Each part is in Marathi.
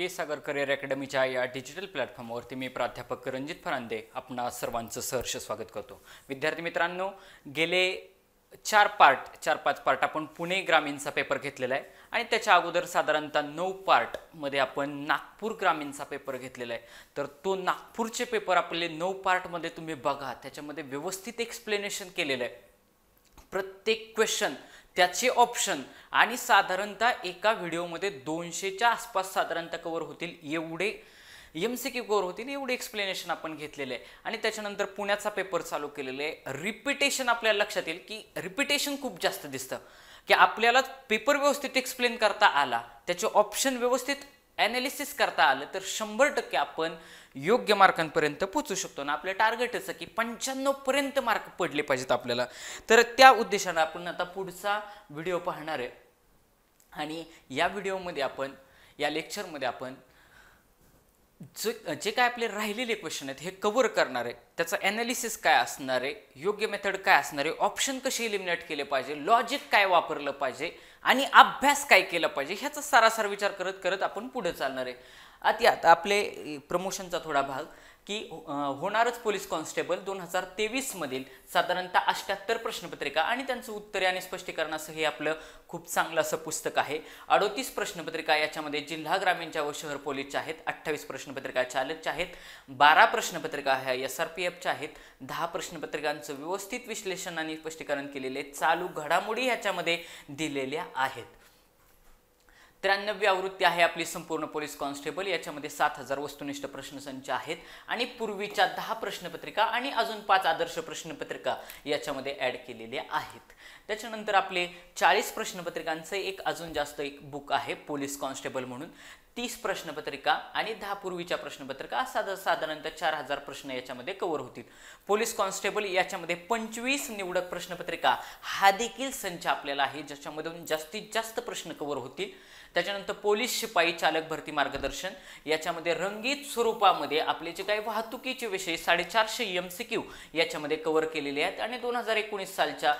के सागर करिअर अकॅडमीच्या या डिजिटल प्लॅटफॉर्मवरती मी प्राध्यापक रणजित फरांदे आपणा सर्वांचं सहर्ष स्वागत करतो। विद्यार्थी मित्रांनो, गेले 4-5 पार्ट आपण पुणे ग्रामीणचा पेपर घेतलेला आहे आणि त्याच्या अगोदर साधारणतः 9 पार्ट मध्ये आपण नागपूर ग्रामीणचा पेपर घेतलेला आहे। तर तो नागपूरचे पेपर आपले 9 पार्ट मध्ये तुम्ही बघा, त्याच्यामध्ये व्यवस्थित एक्सप्लेनेशन केलेलं आहे। प्रत्येक क्वेश्चन, त्याचे ऑप्शन आणि साधारणतः एका व्हिडिओमध्ये 200च्या आसपास साधारणतः कव्हर होतील एवढे एमसीक्यू कव्हर होतील एवढे एक्सप्लेनेशन आपण घेतलेले आहे। आणि त्याच्यानंतर पुण्याचा पेपर चालू केलेले आहे। रिपीटेशन आपल्याला लक्षात येईल की रिपीटेशन खूप जास्त दिसतं की आपल्याला पेपर व्यवस्थित एक्सप्लेन करता आला, त्याचे ऑप्शन व्यवस्थित ॲनालिसिस करता आलं तर 100% आपण योग्य मार्कांपर्यंत पोहोचू शकतो ना। आपलं टार्गेटच आहे की 95 पर्यंत मार्क पडले पाहिजेत आपल्याला। तर त्या उद्देशाने आपण आता पुढचा व्हिडिओ पाहणार आहे आणि या व्हिडिओमध्ये आपण या लेक्चरमध्ये आपण जे काय आपले राहिलेले क्वेश्चन आहेत हे कव्हर करणार आहे। त्याचा ॲनालिसिस काय असणार आहे, योग्य मेथड काय असणार आहे, ऑप्शन कसे एलिमिनेट केले पाहिजे, लॉजिक काय वापरलं पाहिजे आणि अभ्यास काय केला पाहिजे, ह्याचा सारासार विचार करत करत आपण पुढे चालणार आहे। आता आपले प्रमोशनचा थोडा भाग की होणारच पोलीस कॉन्स्टेबल 2023 मधील साधारणतः 78 प्रश्नपत्रिका आणि त्यांचं उत्तरे आणि स्पष्टीकरणासह हे आपलं खूप चांगलं असं पुस्तक आहे। 38 प्रश्नपत्रिका याच्यामध्ये जिल्हा ग्रामीणच्या व शहर पोलीसच्या आहेत, 28 प्रश्नपत्रिका चालकच्या आहेत, 12 प्रश्नपत्रिका ह्या SRPFच्या आहेत, 10 प्रश्नपत्रिकांचं व्यवस्थित विश्लेषण आणि स्पष्टीकरण केलेले चालू घडामोडी ह्याच्यामध्ये दिलेल्या आहेत। 93वी आवृत्ती आहे आपली संपूर्ण पोलीस कॉन्स्टेबल, याच्यामध्ये 7000 वस्तुनिष्ठ प्रश्नसंच आहेत आणि पूर्वीच्या 10 प्रश्नपत्रिका आणि अजून 5 आदर्श प्रश्नपत्रिका याच्यामध्ये ऍड केलेल्या आहेत। त्याच्यानंतर आपले 40 प्रश्नपत्रिकांचे एक अजून जास्त एक बुक आहे पोलीस कॉन्स्टेबल म्हणून, 30 प्रश्नपत्रिका आणि 10 पूर्वीच्या प्रश्नपत्रिका साधारणतः 4000 प्रश्न याच्यामध्ये कव्हर होतील। पोलीस कॉन्स्टेबल याच्यामध्ये 25 निवडक प्रश्नपत्रिका हा देखील संच आपल्याला आहे ज्याच्यामधून जास्तीत जास्त प्रश्न कव्हर होतील। त्याच्यानंतर पोलीस शिपाई चालक भरती मार्गदर्शन याच्यामध्ये रंगीत स्वरूपामध्ये आपले जे काही वाहतुकीचे विषय 450 MCQ याच्यामध्ये कव्हर केलेले आहेत आणि 2019 सालच्या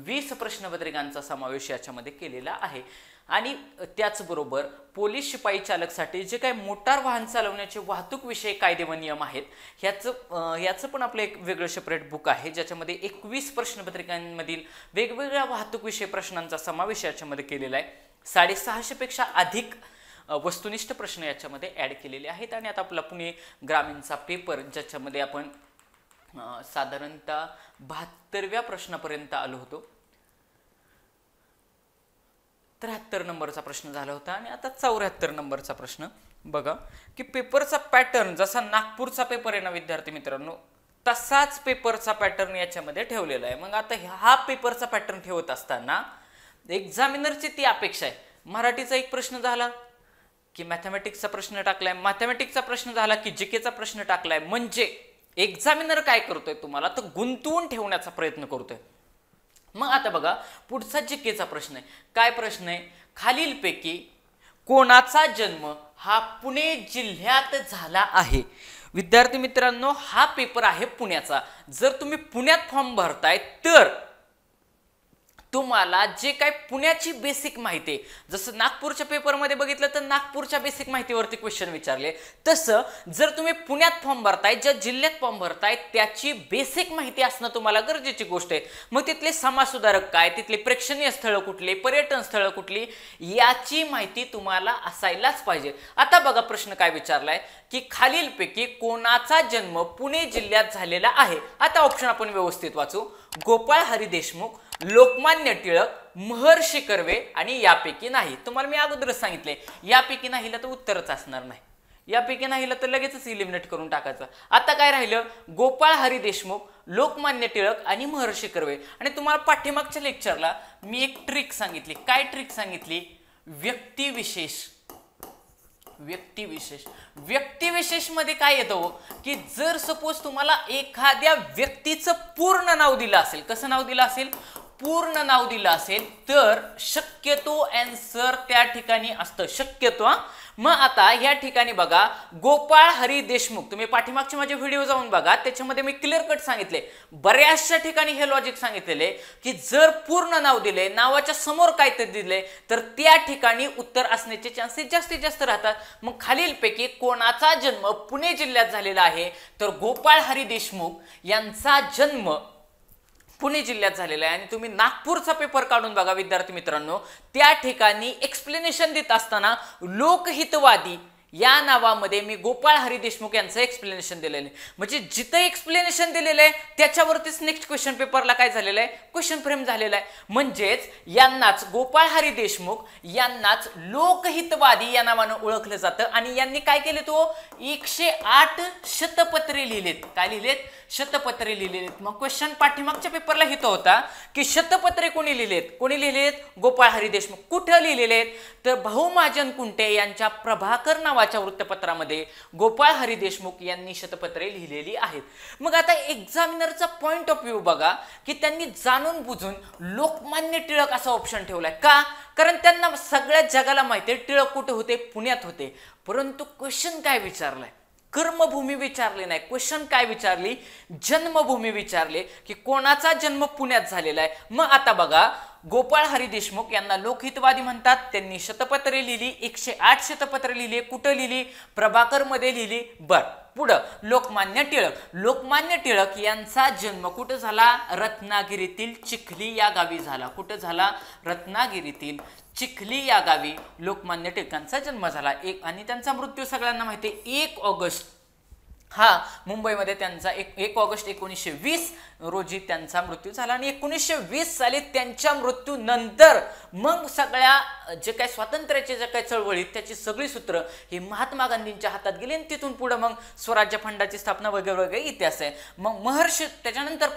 20 प्रश्नपत्रिकांचा समावेश याच्यामध्ये केलेला आहे। आणि त्याचबरोबर पोलीस शिपाई चालकसाठी जे काही मोटार वाहन चालवण्याचे वाहतूक विषय कायदे व नियम आहेत ह्याचं पण आपलं एक वेगळं सेपरेट बुक आहे ज्याच्यामध्ये 21 प्रश्नपत्रिकांमधील वेगवेगळ्या वाहतूक विषय प्रश्नांचा समावेश याच्यामध्ये केलेला आहे। 650 पेक्षा अधिक वस्तुनिष्ठ प्रश्न याच्यामध्ये ऍड केलेले आहेत। आणि आता आपला पुणे ग्रामीणचा पेपर ज्याच्यामध्ये आपण साधारणतः 72व्या प्रश्नापर्यंत आलो होतो, 73 नंबरचा प्रश्न झाला होता आणि आता 74 नंबरचा प्रश्न बघा की पेपरचा पॅटर्न जसा नागपूरचा पेपर आहे ना विद्यार्थी मित्रांनो, तसाच पेपरचा पॅटर्न याच्यामध्ये ठेवलेला आहे। मग आता हा पेपरचा पॅटर्न ठेवत असताना एक्झामिनरची ती अपेक्षा आहे, मराठीचा एक प्रश्न झाला की मॅथमॅटिक्सचा प्रश्न टाकलाय, मॅथमॅटिक्सचा प्रश्न झाला की जीकेचा प्रश्न टाकलाय, म्हणजे एक्झामिनर काय करतोय तुम्हाला तर गुंतवून ठेवण्याचा प्रयत्न करतोय। मग आता बघा पुढचा जीकेचा प्रश्न आहे। काय प्रश्न आहे? खालीलपैकी कोणाचा जन्म हा पुणे जिल्ह्यात झाला आहे? विद्यार्थी मित्रांनो, हा पेपर आहे पुण्याचा। जर तुम्ही पुण्यात फॉर्म भरताय तर तुम्हाला जे काय पुण्याची बेसिक माहिती आहे, जसं नागपूरच्या पेपरमध्ये बघितलं तर नागपूरच्या बेसिक माहितीवरती क्वेश्चन विचारले, तसं जर तुम्ही पुण्यात फॉर्म भरताय, ज्या जिल्ह्यात फॉर्म भरताय त्याची बेसिक माहिती असणं तुम्हाला गरजेची गोष्ट आहे। मग तिथले समाजसुधारक काय, तिथले प्रेक्षणीय स्थळं कुठली, पर्यटन स्थळं कुठली, याची माहिती तुम्हाला असायलाच पाहिजे। आता बघा प्रश्न काय विचारलाय की खालीलपैकी कोणाचा जन्म पुणे जिल्ह्यात झालेला आहे? आता ऑप्शन आपण व्यवस्थित वाचू। गोपाळ हरी देशमुख, लोकमान्य टिळक, महर्षी कर्वे आणि यापैकी नाही। तुम्हाला मी अगोदरच सांगितले यापैकी नाहीला तर उत्तरच असणार नाही, यापैकी नाहीला तर लगेचच इलिमिनेट करून टाकायचं। आता काय राहिलं? गोपाळ हरी देशमुख, लोकमान्य टिळक आणि महर्षी कर्वे। आणि तुम्हाला पाठीमागच्या लेक्चरला मी एक ट्रिक सांगितली। काय ट्रिक सांगितली? व्यक्तिविशेष। व्यक्तिविशेष मध्ये काय येतं की जर सपोज तुम्हाला एखाद्या व्यक्तीचं पूर्ण नाव दिलं असेल, कसं नाव दिलं असेल? पूर्ण नाव दिलं असेल तर शक्यतो आन्सर त्या ठिकाणी असतं, शक्यतो. मग आता या ठिकाणी बघा, गोपाळ हरी देशमुख, तुम्ही पाठीमागचे माझे व्हिडिओ जाऊन बघा, त्याच्यामध्ये मी क्लिअर कट सांगितले, बऱ्याचशा ठिकाणी हे लॉजिक सांगितलेले की जर पूर्ण नाव दिले, नावाच्या समोर काहीतरी दिले तर त्या ठिकाणी उत्तर असण्याचे चान्सेस जास्तीत जास्त राहतात. मग खालीलपैकी कोणाचा जन्म पुणे जिल्ह्यात झालेला आहे, तर गोपाळ हरी देशमुख यांचा जन्म पुणे जिल्ह्यात झालेला आहे. आणि तुम्ही नागपूरचा पेपर काढून बघा विद्यार्थी मित्रांनो, त्या ठिकाणी एक्सप्लेनेशन देत असताना लोकहितवादी या नावामध्ये मी गोपाळ हरी देशमुख यांचं एक्सप्लेनेशन दिलेलं आहे. म्हणजे जिथं एक्सप्लेनेशन दिलेलं आहे त्याच्यावरतीच नेक्स्ट क्वेश्चन पेपरला काय झालेलं आहे, क्वेश्चन फ्रेम झालेला आहे. म्हणजेच यांनाच, गोपाळ हरी देशमुख यांनाच लोकहितवादी या नावानं ओळखलं जातं. आणि यांनी काय केले, तो 108 शतपत्रे लिहिलेत. काय लिहिलेत, शतपत्रे लिहिलेत. मग क्वेश्चन पाठीमागच्या पेपरला हितो होता की शतपत्रे कोणी लिहिलेत, कोणी लिहिलेत, गोपाळ हरी देशमुख. कुठं लिहिलेले आहेत, तर भाऊ महाजन कुंटे यांच्या प्रभाकर नावाच्या वृत्तपत्रामध्ये गोपाळ हरी देशमुख यांनी शतपत्रे लिहिलेली आहेत. मग आता एक्झामिनरचा पॉइंट ऑफ व्ह्यू बघा की त्यांनी जाणून बुजून लोकमान्य टिळक असा ऑप्शन ठेवलाय. का, कारण त्यांना सगळ्या जगाला माहिती आहे टिळक कुठे होते, पुण्यात होते. परंतु क्वेश्चन काय विचारलाय, कर्मभूमी विचारली नाही, क्वेश्चन काय विचारली, जन्मभूमी विचारले की कोणाचा जन्म पुण्यात झालेला आहे. मग आता बघा, गोपाळ हरी देशमुख यांना लोकहितवादी म्हणतात. त्यांनी शतपत्रे लिहिली, 108 शतपत्रे लिहिली. कुठं लिहिली, प्रभाकर मध्ये लिहिली. बर, पुढं लोकमान्य टिळक. लोकमान्य टिळक यांचा जन्म कुठं झाला, रत्नागिरीतील चिखली या गावी झाला. कुठं झाला, रत्नागिरीतील चिखली या गावी लोकमान्य टिळकांचा जन्म झाला. आणि त्यांचा मृत्यू सगळ्यांना माहिती आहे 1 ऑगस्ट हा मुंबईमध्ये त्यांचा 1 ऑगस्ट 1920 रोजी त्यांचा मृत्यू झाला. आणि 1920 साली त्यांच्या मृत्यूनंतर मग सगळ्या जे काही स्वातंत्र्याचे जे काही चळवळी त्याची सगळी सूत्र ही महात्मा गांधींच्या हातात गेली. आणि तिथून पुढे मग स्वराज्य फंडाची स्थापना वगैरे वगैरे इतिहास आहे. मग महर्षी, त्याच्यानंतर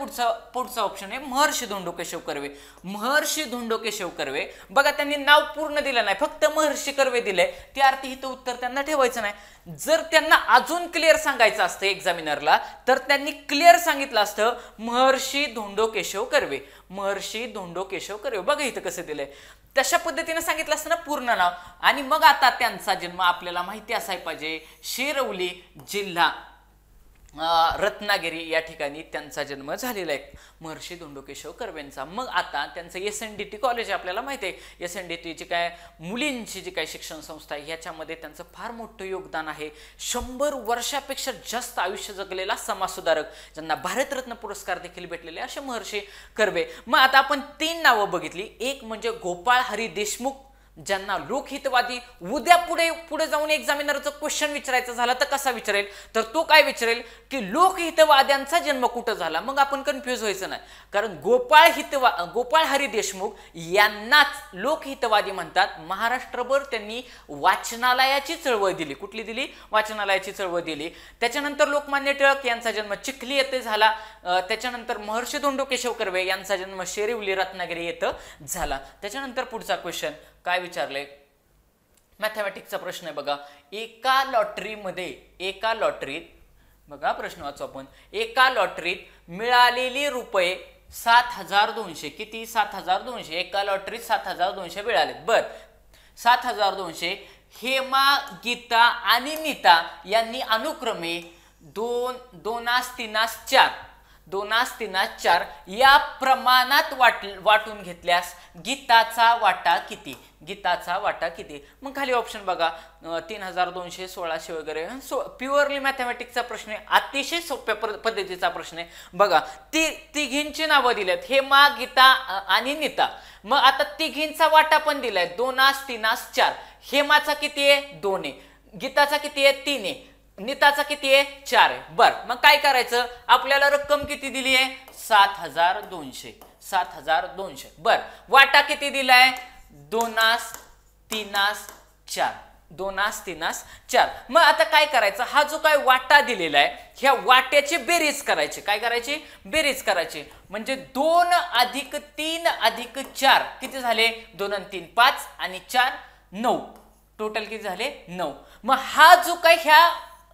पुढचा ऑप्शन आहे महर्षी धोंडो केशव कर्वे. महर्षी धोंडो केशव कर्वे बघा, त्यांनी नाव पूर्ण दिलं नाही, फक्त महर्षी कर्वे दिले. त्या अर्थी इथं उत्तर त्यांना ठेवायचं नाही. जर त्यांना अजून क्लिअर सांगायचं असतं एक्झामिनरला तर त्यांनी क्लिअर सांगितलं असतं महर्षी धोंडो केशव कर्वे. महर्षी धोंडो केशव कर्वे बघा इथं कसं दिलंय, तशा पद्धतीने सांगितलं असतं ना पूर्ण नाव. आणि मग आता त्यांचा जन्म आपल्याला माहिती असायला पाहिजे, शिरवली जिल्हा रत्नागिरी या ठिकाणी त्यांचा जन्म झालेला आहे, महर्षी धोंडो केशव कर्वेंचा. मग आता त्यांचं SNDT कॉलेज आपल्याला माहिती आहे, SNDT जी काय मुलींची जी काय शिक्षण संस्था आहे ह्याच्यामध्ये त्यांचं फार मोठं योगदान आहे. 100 वर्षापेक्षा जास्त आयुष्य जगलेला समाजसुधारक, ज्यांना भारतरत्न पुरस्कार देखील भेटलेले असे महर्षी कर्वे. मग आता आपण 3 नावं बघितली. एक म्हणजे गोपाळ हरी देशमुख, ज्यांना लोकहितवादी. उद्या पुढे जाऊन एक्झामिनरचं क्वेश्चन विचारायचं झालं तर कसा विचारेल, तर तो काय विचारेल की लोकहितवाद्यांचा जन्म कुठं झाला. मग आपण कन्फ्यूज व्हायचं नाही, कारण गोपाळ हरी देशमुख यांनाच लोकहितवादी म्हणतात. महाराष्ट्रभर त्यांनी वाचनालयाची चळवळ दिली. कुठली दिली, वाचनालयाची चळवळ दिली. त्याच्यानंतर लोकमान्य टिळक यांचा जन्म चिखली येथे झाला. त्याच्यानंतर महर्षी धोंडो केशव कर्वे यांचा जन्म शिरवली रत्नागिरी येथे झाला. त्याच्यानंतर पुढचा क्वेश्चन काय विचारले, मॅथमॅटिक्सचा प्रश्न आहे बघा. एका लॉटरीत बघा प्रश्न वाचू आपण. एका लॉटरीत मिळालेली रुपये 7200. किती, 7200. एका लॉटरीत 7200 मिळाले. बर, 7200. हेमा, गीता आणि नीता यांनी अनुक्रमे 2, 2, 4 या प्रमाणात वाटून घेतल्यास गीताचा वाटा किती, गीताचा वाटा किती. मग खाली ऑप्शन बघा, 3200, 1600 वगैरे. प्युअरली मॅथमॅटिक्सचा प्रश्न आहे, अतिशय सोप्या पद्धतीचा प्रश्न आहे. बघा तिघींची नावं दिलेत, हेमा, गीता आणि नीता. मग आता तिघींचा वाटा पण दिलाय 2, 3, 4. हेमाचा किती आहे, 2 आहे. गीताचा किती आहे, 3 आहे. नीताचा किती आहे, 4 आहे. बर, मग काय करायचं, आपल्याला रक्कम किती दिली आहे, 7200. 7200. बर, वाटा किती दिलाय, 2, 3, 4. 2, 3, 4. मग आता काय करायचं, हा जो काय वाटा दिलेला आहे ह्या वाट्याची बेरीज करायची. काय करायची, बेरीज करायची. म्हणजे 2 + 3 + 4 किती झाले, 2 आणि 3 5 आणि 4 9. टोटल किती झाले, 9. मग हा जो काय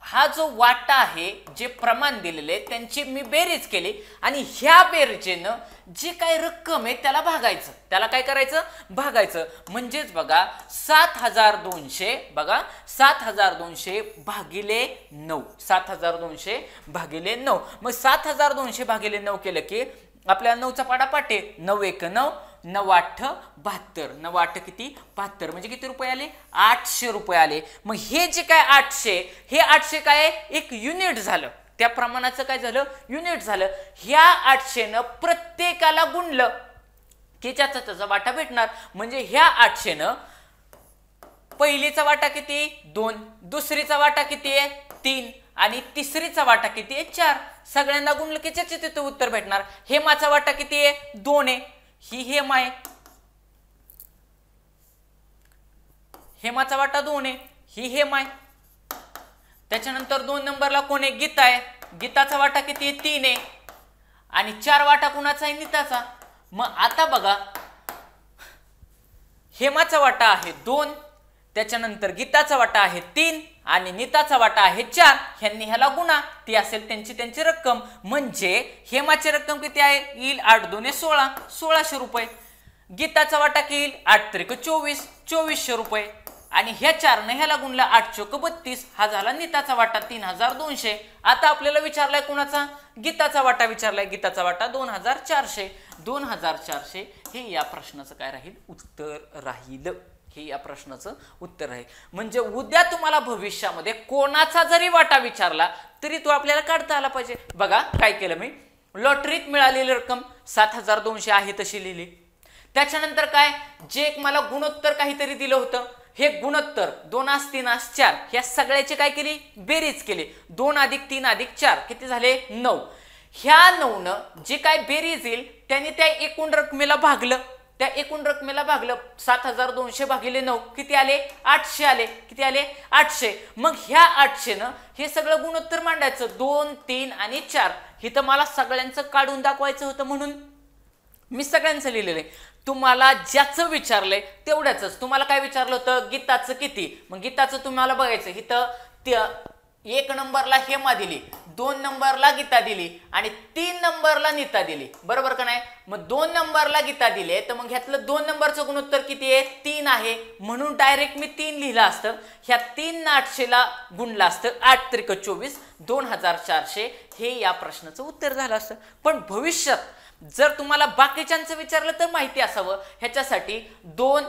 हा जो वाटा आहे, जे प्रमाण दिलेले त्यांची मी बेरीज केली आणि ह्या बेरजेनं जे काही रक्कम आहे त्याला भागायचं. त्याला काय करायचं? भागायचं. म्हणजेच बघा 7200, बघा 7200 भागिले 9, 7200 भागिले 9. मग 7200 भागिले 9 केलं की आपल्याला 9चा पाडा पाटे, 9 1 9, 9 8 72, 9 8 किती 72, म्हणजे किती रुपये आले? 800 रुपये आले. मग हे जे काय 800, हे 800 काय एक युनिट झालं, त्या प्रमाणाचं काय झालं? युनिट झालं. ह्या 800 प्रत्येकाला गुणलं की त्याचा वाटा भेटणार. म्हणजे ह्या 800 पहिलीचा वाटा किती? 2, दुसरीचा वाटा किती आहे? 3 आणि तिसरीचा वाटा किती आहे? 4. सगळ्यांना गुणलं की त्याचे तिथे उत्तर भेटणार. हेमाचा वाटा किती आहे? 2 आहे. ही हेम आहे, हेमाचा वाटा 2 आहे, ही हेम आहे. त्याच्यानंतर 2 नंबरला कोण आहे? गीता आहे. गीताचा वाटा किती आहे? 3 आहे. आणि 4 वाटा कुणाचा आहे? नीताचा. मग आता बघा, हेमाचा वाटा आहे 2, त्याच्यानंतर गीताचा वाटा आहे 3 आणि नीताचा वाटा आहे 4. ह्यांनी ह्याला गुणा, ती असेल त्यांची रक्कम. म्हणजे हेमाची रक्कम किती आहे? येईल 8 2 16, 1600 रुपये. गीताचा वाटा किती येईल? 8 3 24, 2400 रुपये. आणि ह्या 4ने ह्याला गुणला 8 चौक 32, हा झाला नीताचा वाटा 3200. आता आपल्याला विचारलाय कोणाचा? गीताचा वाटा विचारलाय. गीताचा वाटा 2400. 2400 हे या प्रश्नाचं काय राहील? उत्तर राहील. हे या प्रश्नाचं उत्तर आहे. म्हणजे उद्या तुम्हाला भविष्यामध्ये कोणाचा जरी वाटा विचारला तरी तो आपल्याला काढता आला पाहिजे. बघा काय केलं मी, लॉटरीत मिळालेली रक्कम 7200 आहे तशी लिहिली. त्याच्यानंतर काय, जे मला गुणोत्तर काहीतरी दिलं होतं, हे गुणोत्तर 2 3 4 ह्या सगळ्याची काय केली? बेरीज केली. 2 + 3 + 4 किती झाले? 9. ह्या 9नं जे काय बेरीज येईल त्याने त्या एकूण रकमेला भागलं. त्या एकूण रकमेला भागलं. 7200 भागिले 9 किती आले? 800 आले. किती आले? 800. मग ह्या 800नं हे सगळं गुणोत्तर मांडायचं. 2 3 आणि 4. हे तर मला सगळ्यांचं काढून दाखवायचं होतं म्हणून मी सगळ्यांचं लिहिलेलं आहे. तुम्हाला ज्याचं विचारलंय तेवढ्याच. तुम्हाला काय विचारलं होतं? गीताचं किती? मग गीताचं तुम्हाला बघायचं. इथं 1 नंबरला हेमा दिली, 2 नंबरला गीता दिली आणि 3 नंबरला नीता दिली. बरोबर का नाही? मग 2 नंबरला गीता दिले तर मग ह्यातलं 2 नंबरचं गुणोत्तर किती आहे? 3 आहे. म्हणून डायरेक्ट मी 3 लिहिलं असतं. ह्या 3 ने 800ला गुणलं असतं. 8 3 24, 2400 हे या प्रश्नाचं उत्तर झालं असतं. पण भविष्यात जर तुम्हाला बाकीच्यांचं विचारलं तर माहिती असावं, ह्याच्यासाठी 2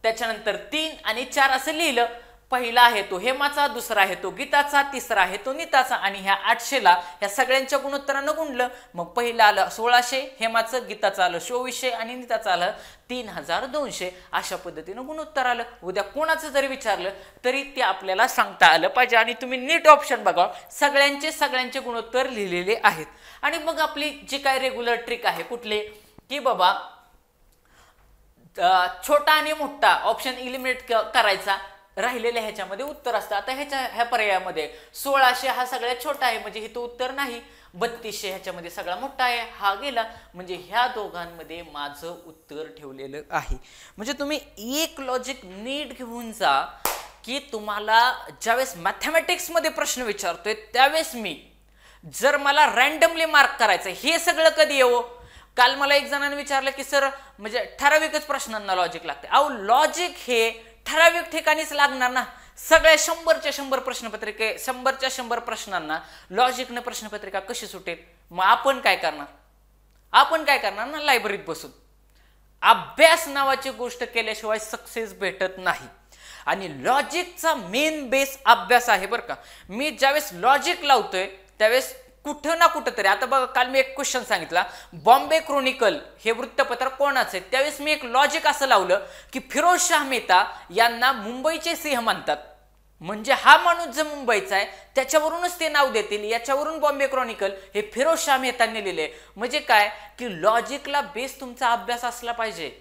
त्याच्यानंतर 3 आणि 4 असं लिहिलं. पहिला आहे तो हेमाचा, दुसरा आहे तो गीताचा, तिसरा आहे तो नीताचा आणि ह्या 800ला ह्या सगळ्यांच्या गुणोत्तरानं गुणलं. मग पहिलं आलं 1600 हेमाचं, गीताचं आलं 2400 आणि नीताचं आलं 3200. अशा पद्धतीनं गुणोत्तर आलं. उद्या कोणाचं जरी विचारलं तरी ते आपल्याला सांगता आलं पाहिजे. आणि तुम्ही नीट ऑप्शन बघा, सगळ्यांचे गुणोत्तर लिहिलेले आहेत. आणि मग आपली जी काय रेग्युलर ट्रिक आहे कुठली, की बाबा छोटा आणि मोठा ऑप्शन इलिमिनेट करायचा, राहिलेल्या ह्याच्यामध्ये उत्तर असतं. आता ह्या पर्यायामध्ये 1600 हा सगळ्यात छोटा आहे म्हणजे इथं उत्तर नाही. 3200 ह्याच्यामध्ये सगळा मोठा आहे, हा गेला. म्हणजे ह्या दोघांमध्ये माझं उत्तर ठेवलेलं आहे. म्हणजे तुम्ही एक लॉजिक नीट घेऊन जा की तुम्हाला ज्यावेळेस मॅथमॅटिक्समध्ये प्रश्न विचारतोय त्यावेळेस मी जर मला रँडमली मार्क करायचं, हे सगळं कधी येवो. काल मला एक जणांनी विचारलं की सर म्हणजे ठराविकच प्रश्नांना लॉजिक लागते. अहो लॉजिक हे ठराविक ठिकाणीच लागणार ना. सगळ्या 100च्या 100 प्रश्नपत्रिके 100च्या 100 प्रश्नांना लॉजिकने प्रश्नपत्रिका कशी सुटेल? मग आपण काय करणार ना, लायब्ररीत बसून अभ्यास नावाची गोष्ट केल्याशिवाय सक्सेस भेटत नाही. आणि लॉजिकचा मेन बेस अभ्यास आहे बरं का. मी ज्यावेळेस लॉजिक लावतोय त्यावेळेस कुठं ना कुठं तरी, आता बघा काल मी एक क्वेश्चन सांगितला, बॉम्बे क्रोनिकल हे वृत्तपत्र कोणाचं आहे, त्यावेळेस मी एक लॉजिक असं लावलं की फिरोजशाह मेहता यांना मुंबईचे सिंह म्हणतात. म्हणजे हा माणूस जो मुंबईचा आहे त्याच्यावरूनच ते नाव देतील. याच्यावरून बॉम्बे क्रोनिकल हे फिरोजशाह मेहतांनी लिहिले. म्हणजे काय की लॉजिकला बेस तुमचा अभ्यास असला पाहिजे.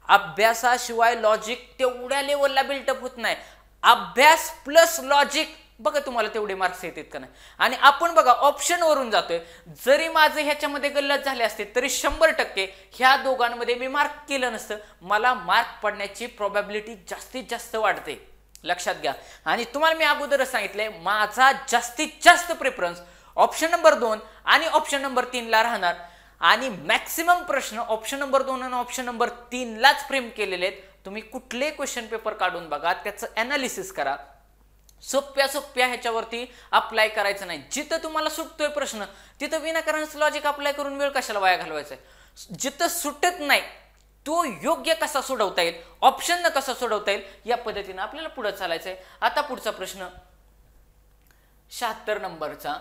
अभ्यासाशिवाय लॉजिक तेवढ्या लेवलला बिल्टअप होत नाही. अभ्यास प्लस लॉजिक बघा तुम्हाला तेवढे मार्क्स येतात का नाही. आणि आपण बघा ऑप्शन वरून जातोय. जरी माझे ह्याच्यामध्ये गल्लत झाले असते तरी 100% ह्या दोघांमध्ये मी मार्क केलं नसतं. मला मार्क पडण्याची प्रोबॅबिलिटी जास्तीत जास्त वाढते. लक्षात घ्या. आणि तुम्हाला मी अगोदरच सांगितलंय माझा जास्तीत जास्त प्रेफरन्स ऑप्शन नंबर 2 आणि ऑप्शन नंबर 3 ला राहणार आणि मॅक्सिमम प्रश्न ऑप्शन नंबर 2 आणि ऑप्शन नंबर 3 लाच फ्रेम केलेले आहेत. तुम्ही कुठलेही क्वेश्चन पेपर काढून बघा, त्याचं अनालिसिस करा. सोप्या सोप्या ह्याच्यावरती अप्लाय करायचं नाही. जिथं तुम्हाला सुटतोय प्रश्न तिथं विनाकारणच लॉजिक अप्लाय करून वेळ कशाला वाया घालवायचा आहे. जिथं सुटत नाही तो योग्य कसा सोडवता येईल, ऑप्शन कसा सोडवता येईल, या पद्धतीने आपल्याला पुढे चालायचं आहे. आता पुढचा प्रश्न 76 नंबरचा.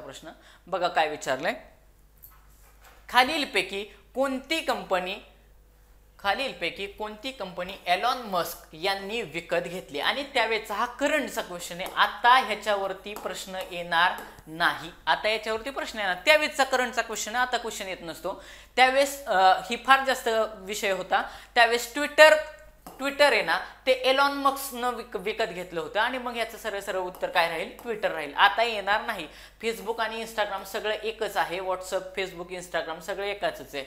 प्रश्न बघा काय विचारलंय. खालीलपैकी कोणती कंपनी एलॉन मस्क यांनी विकत घेतली आणि त्यावेळेचा हा करंटचा क्वेश्चन आहे. आता ह्याच्यावरती प्रश्न येणार नाही. त्यावेळेचा करंटचा क्वेश्चन आहे, आता क्वेश्चन येत नसतो. त्यावेळेस ही फार जास्त विषय होता. त्यावेळेस ट्विटर आहे ना ते एलॉन मस्कनं विकत घेतलं होतं आणि मग याचं सरळ उत्तर काय राहील, ट्विटर राहील. आता येणार नाही. फेसबुक आणि इंस्टाग्राम सगळं एकच आहे. व्हॉट्सअप, फेसबुक, इंस्टाग्राम सगळं एकाच आहे.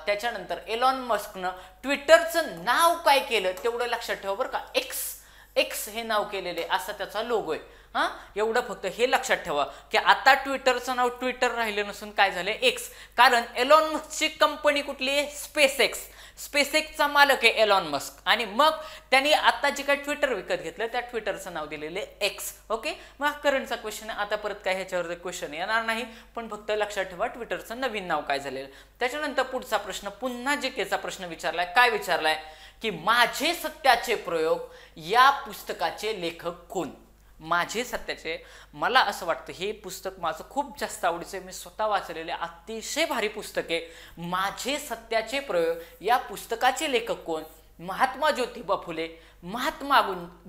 त्याच्यानंतर एलॉन मस्कनं ट्विटरचं नाव काय केलं तेवढं लक्षात ठेवा बरं का. एक्स हे नाव केलेले असा त्याचा लोगो आहे. एवढं फक्त हे लक्षात ठेवा की आता ट्विटरचं नाव ट्विटर राहिलं नसून काय झालंय एक्स. कारण एलॉन मस्कची कंपनी कुठली आहे, स्पेसएक्सचा मालक आहे एलॉन मस्क आणि मग त्यांनी आता जे काही ट्विटर विकत घेतलं त्या ट्विटरचं नाव दिलेले एक्स. ओके, मग करंटचा क्वेश्चन आहे. आता परत काय ह्याच्यावर क्वेश्चन येणार नाही, पण फक्त लक्षात ठेवा ट्विटरचं नवीन नाव काय झालेलं. त्याच्यानंतर पुढचा प्रश्न पुन्हा जीकेचा प्रश्न विचारलाय. काय विचारलाय की माझे सत्याचे प्रयोग या पुस्तकाचे लेखक कोण. माझे सत्याचे, मला असं वाटतं हे पुस्तक माझं खूप जास्त आवडीचं आहे. मी स्वतः वाचलेले अतिशय भारी पुस्तक आहे. माझे सत्याचे प्रयोग या पुस्तकाचे लेखक कोण. महात्मा ज्योतिबा फुले, महात्मा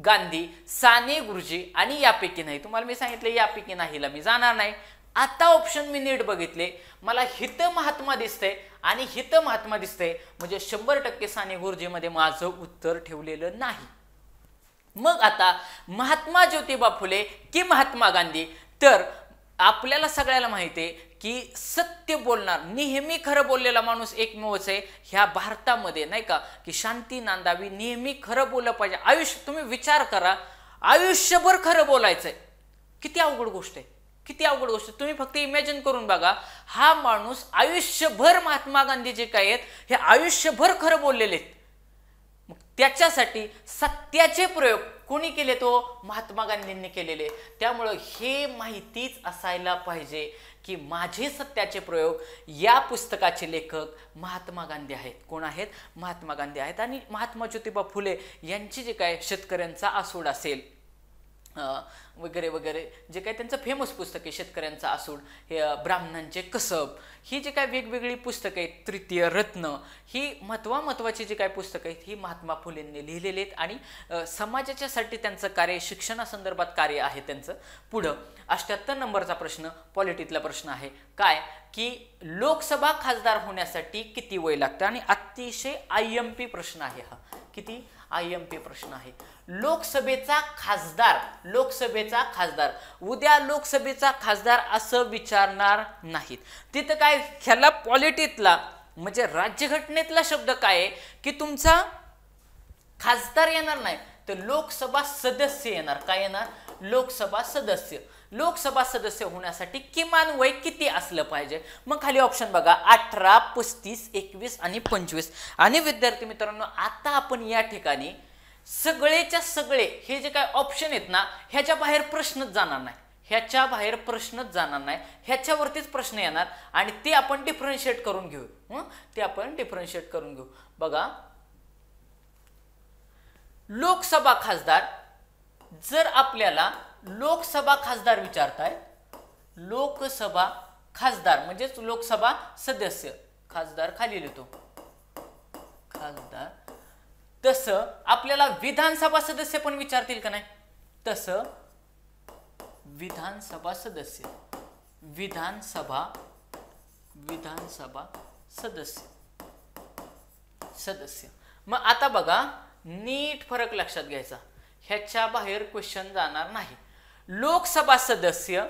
गांधी, साने गुरुजी आणि यापैकी नाही. तुम्हाला मी सांगितलं यापैकी नाहीला मी जाणार नाही. आता ऑप्शन मी नीट बघितले, मला हित महात्मा दिसतंय आणि हित महात्मा दिसतंय म्हणजे 100% साने गुरुजीमध्ये माझं उत्तर ठेवलेलं नाही. मग आता महात्मा ज्योतिबा फुले की महात्मा गांधी. तर आपल्याला सगळ्याला माहिती आहे की सत्य बोलणार, नेहमी खरं बोललेला माणूस एकमेवच आहे ह्या भारतामध्ये, नाही का, की शांती नांदावी, नेहमी खरं बोललं पाहिजे. आयुष्य, तुम्ही विचार करा, आयुष्यभर खरं बोलायचंय. किती अवघड गोष्ट आहे, किती अवघड गोष्ट. तुम्ही फक्त इमॅजिन करून बघा, हा माणूस आयुष्यभर, महात्मा गांधी जे काय आहेत हे आयुष्यभर खरं बोललेले आहेत. मग त्याच्यासाठी सत्याचे प्रयोग कोणी केले, तो महात्मा गांधींनी केलेले. त्यामुळं हे माहितीच असायला पाहिजे की माझे सत्याचे प्रयोग या पुस्तकाचे लेखक महात्मा गांधी आहेत. कोण आहेत, महात्मा गांधी आहेत. आणि महात्मा ज्योतिबा फुले यांची जे काय शेतकऱ्यांचा आसूड असेल वगैरे वगैरे जे काही त्यांचं फेमस पुस्तक आहे, शेतकऱ्यांचा आसूड, हे ब्राह्मणांचे कसब, ही जे काय वेगवेगळी पुस्तकं आहेत, तृतीय रत्न, ही महत्वाची जी काय पुस्तकं आहेत ही महात्मा फुलेंनी लिहिलेली आहेत. आणि समाजाच्यासाठी त्यांचं कार्य, शिक्षणासंदर्भात कार्य आहे त्यांचं. पुढं 78 नंबरचा प्रश्न पॉलिटिकला प्रश्न आहे. काय की लोकसभा खासदार होण्यासाठी किती वय लागतं. आणि अतिशय IMP प्रश्न आहे हा. किती IMP प्रश्न आहे. लोकसभेचा खासदार उद्या लोकसभेचा खासदार असं विचारणार नाहीत. तिथं काय, ह्याला पॉलिटिकला म्हणजे राज्यघटनेतला शब्द काय आहे की तुमचा खासदार येणार नाही तर लोकसभा सदस्य येणार. काय येणार, लोकसभा सदस्य. लोकसभा सदस्य होण्यासाठी किमान वय किती असलं पाहिजे. मग खाली ऑप्शन बघा, 18, 35, 21 आणि 25. आणि विद्यार्थी मित्रांनो, आता आपण या ठिकाणी सगळेच्या सगळे हे जे काय ऑप्शन आहेत ना, ह्याच्या बाहेर प्रश्नच जाणार नाही. ह्याच्यावरतीच प्रश्न येणार आणि ते आपण डिफरन्शिएट करून घेऊ. बघा, लोकसभा खासदार, जर आपल्याला लोकसभा खासदार विचारताय, लोकसभा खासदार म्हणजेच लोकसभा सदस्य, खासदार खाली लिहितो खासदार. तसं आपल्याला विधानसभा सदस्य पण विचारतील का नाही, तसं विधानसभा सदस्य, विधानसभा सदस्य. मग आता बघा, नीट फरक लक्षात घ्यायचा, ह्याच्या बाहेर क्वेश्चन जाणार नाही. लोकसभा सदस्य,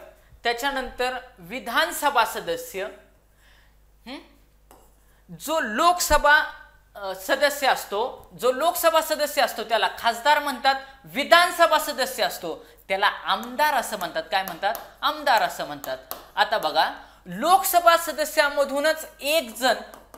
त्याच्यानंतर विधानसभा सदस्य, जो लोकसभा सदस्य असतो, जो लोकसभा सदस्य असतो त्याला खासदार म्हणतात. विधानसभा सदस्य असतो त्याला आमदार असं म्हणतात. काय म्हणतात? आमदार असं म्हणतात. आता बघा, लोकसभा सदस्यामधूनच एक जण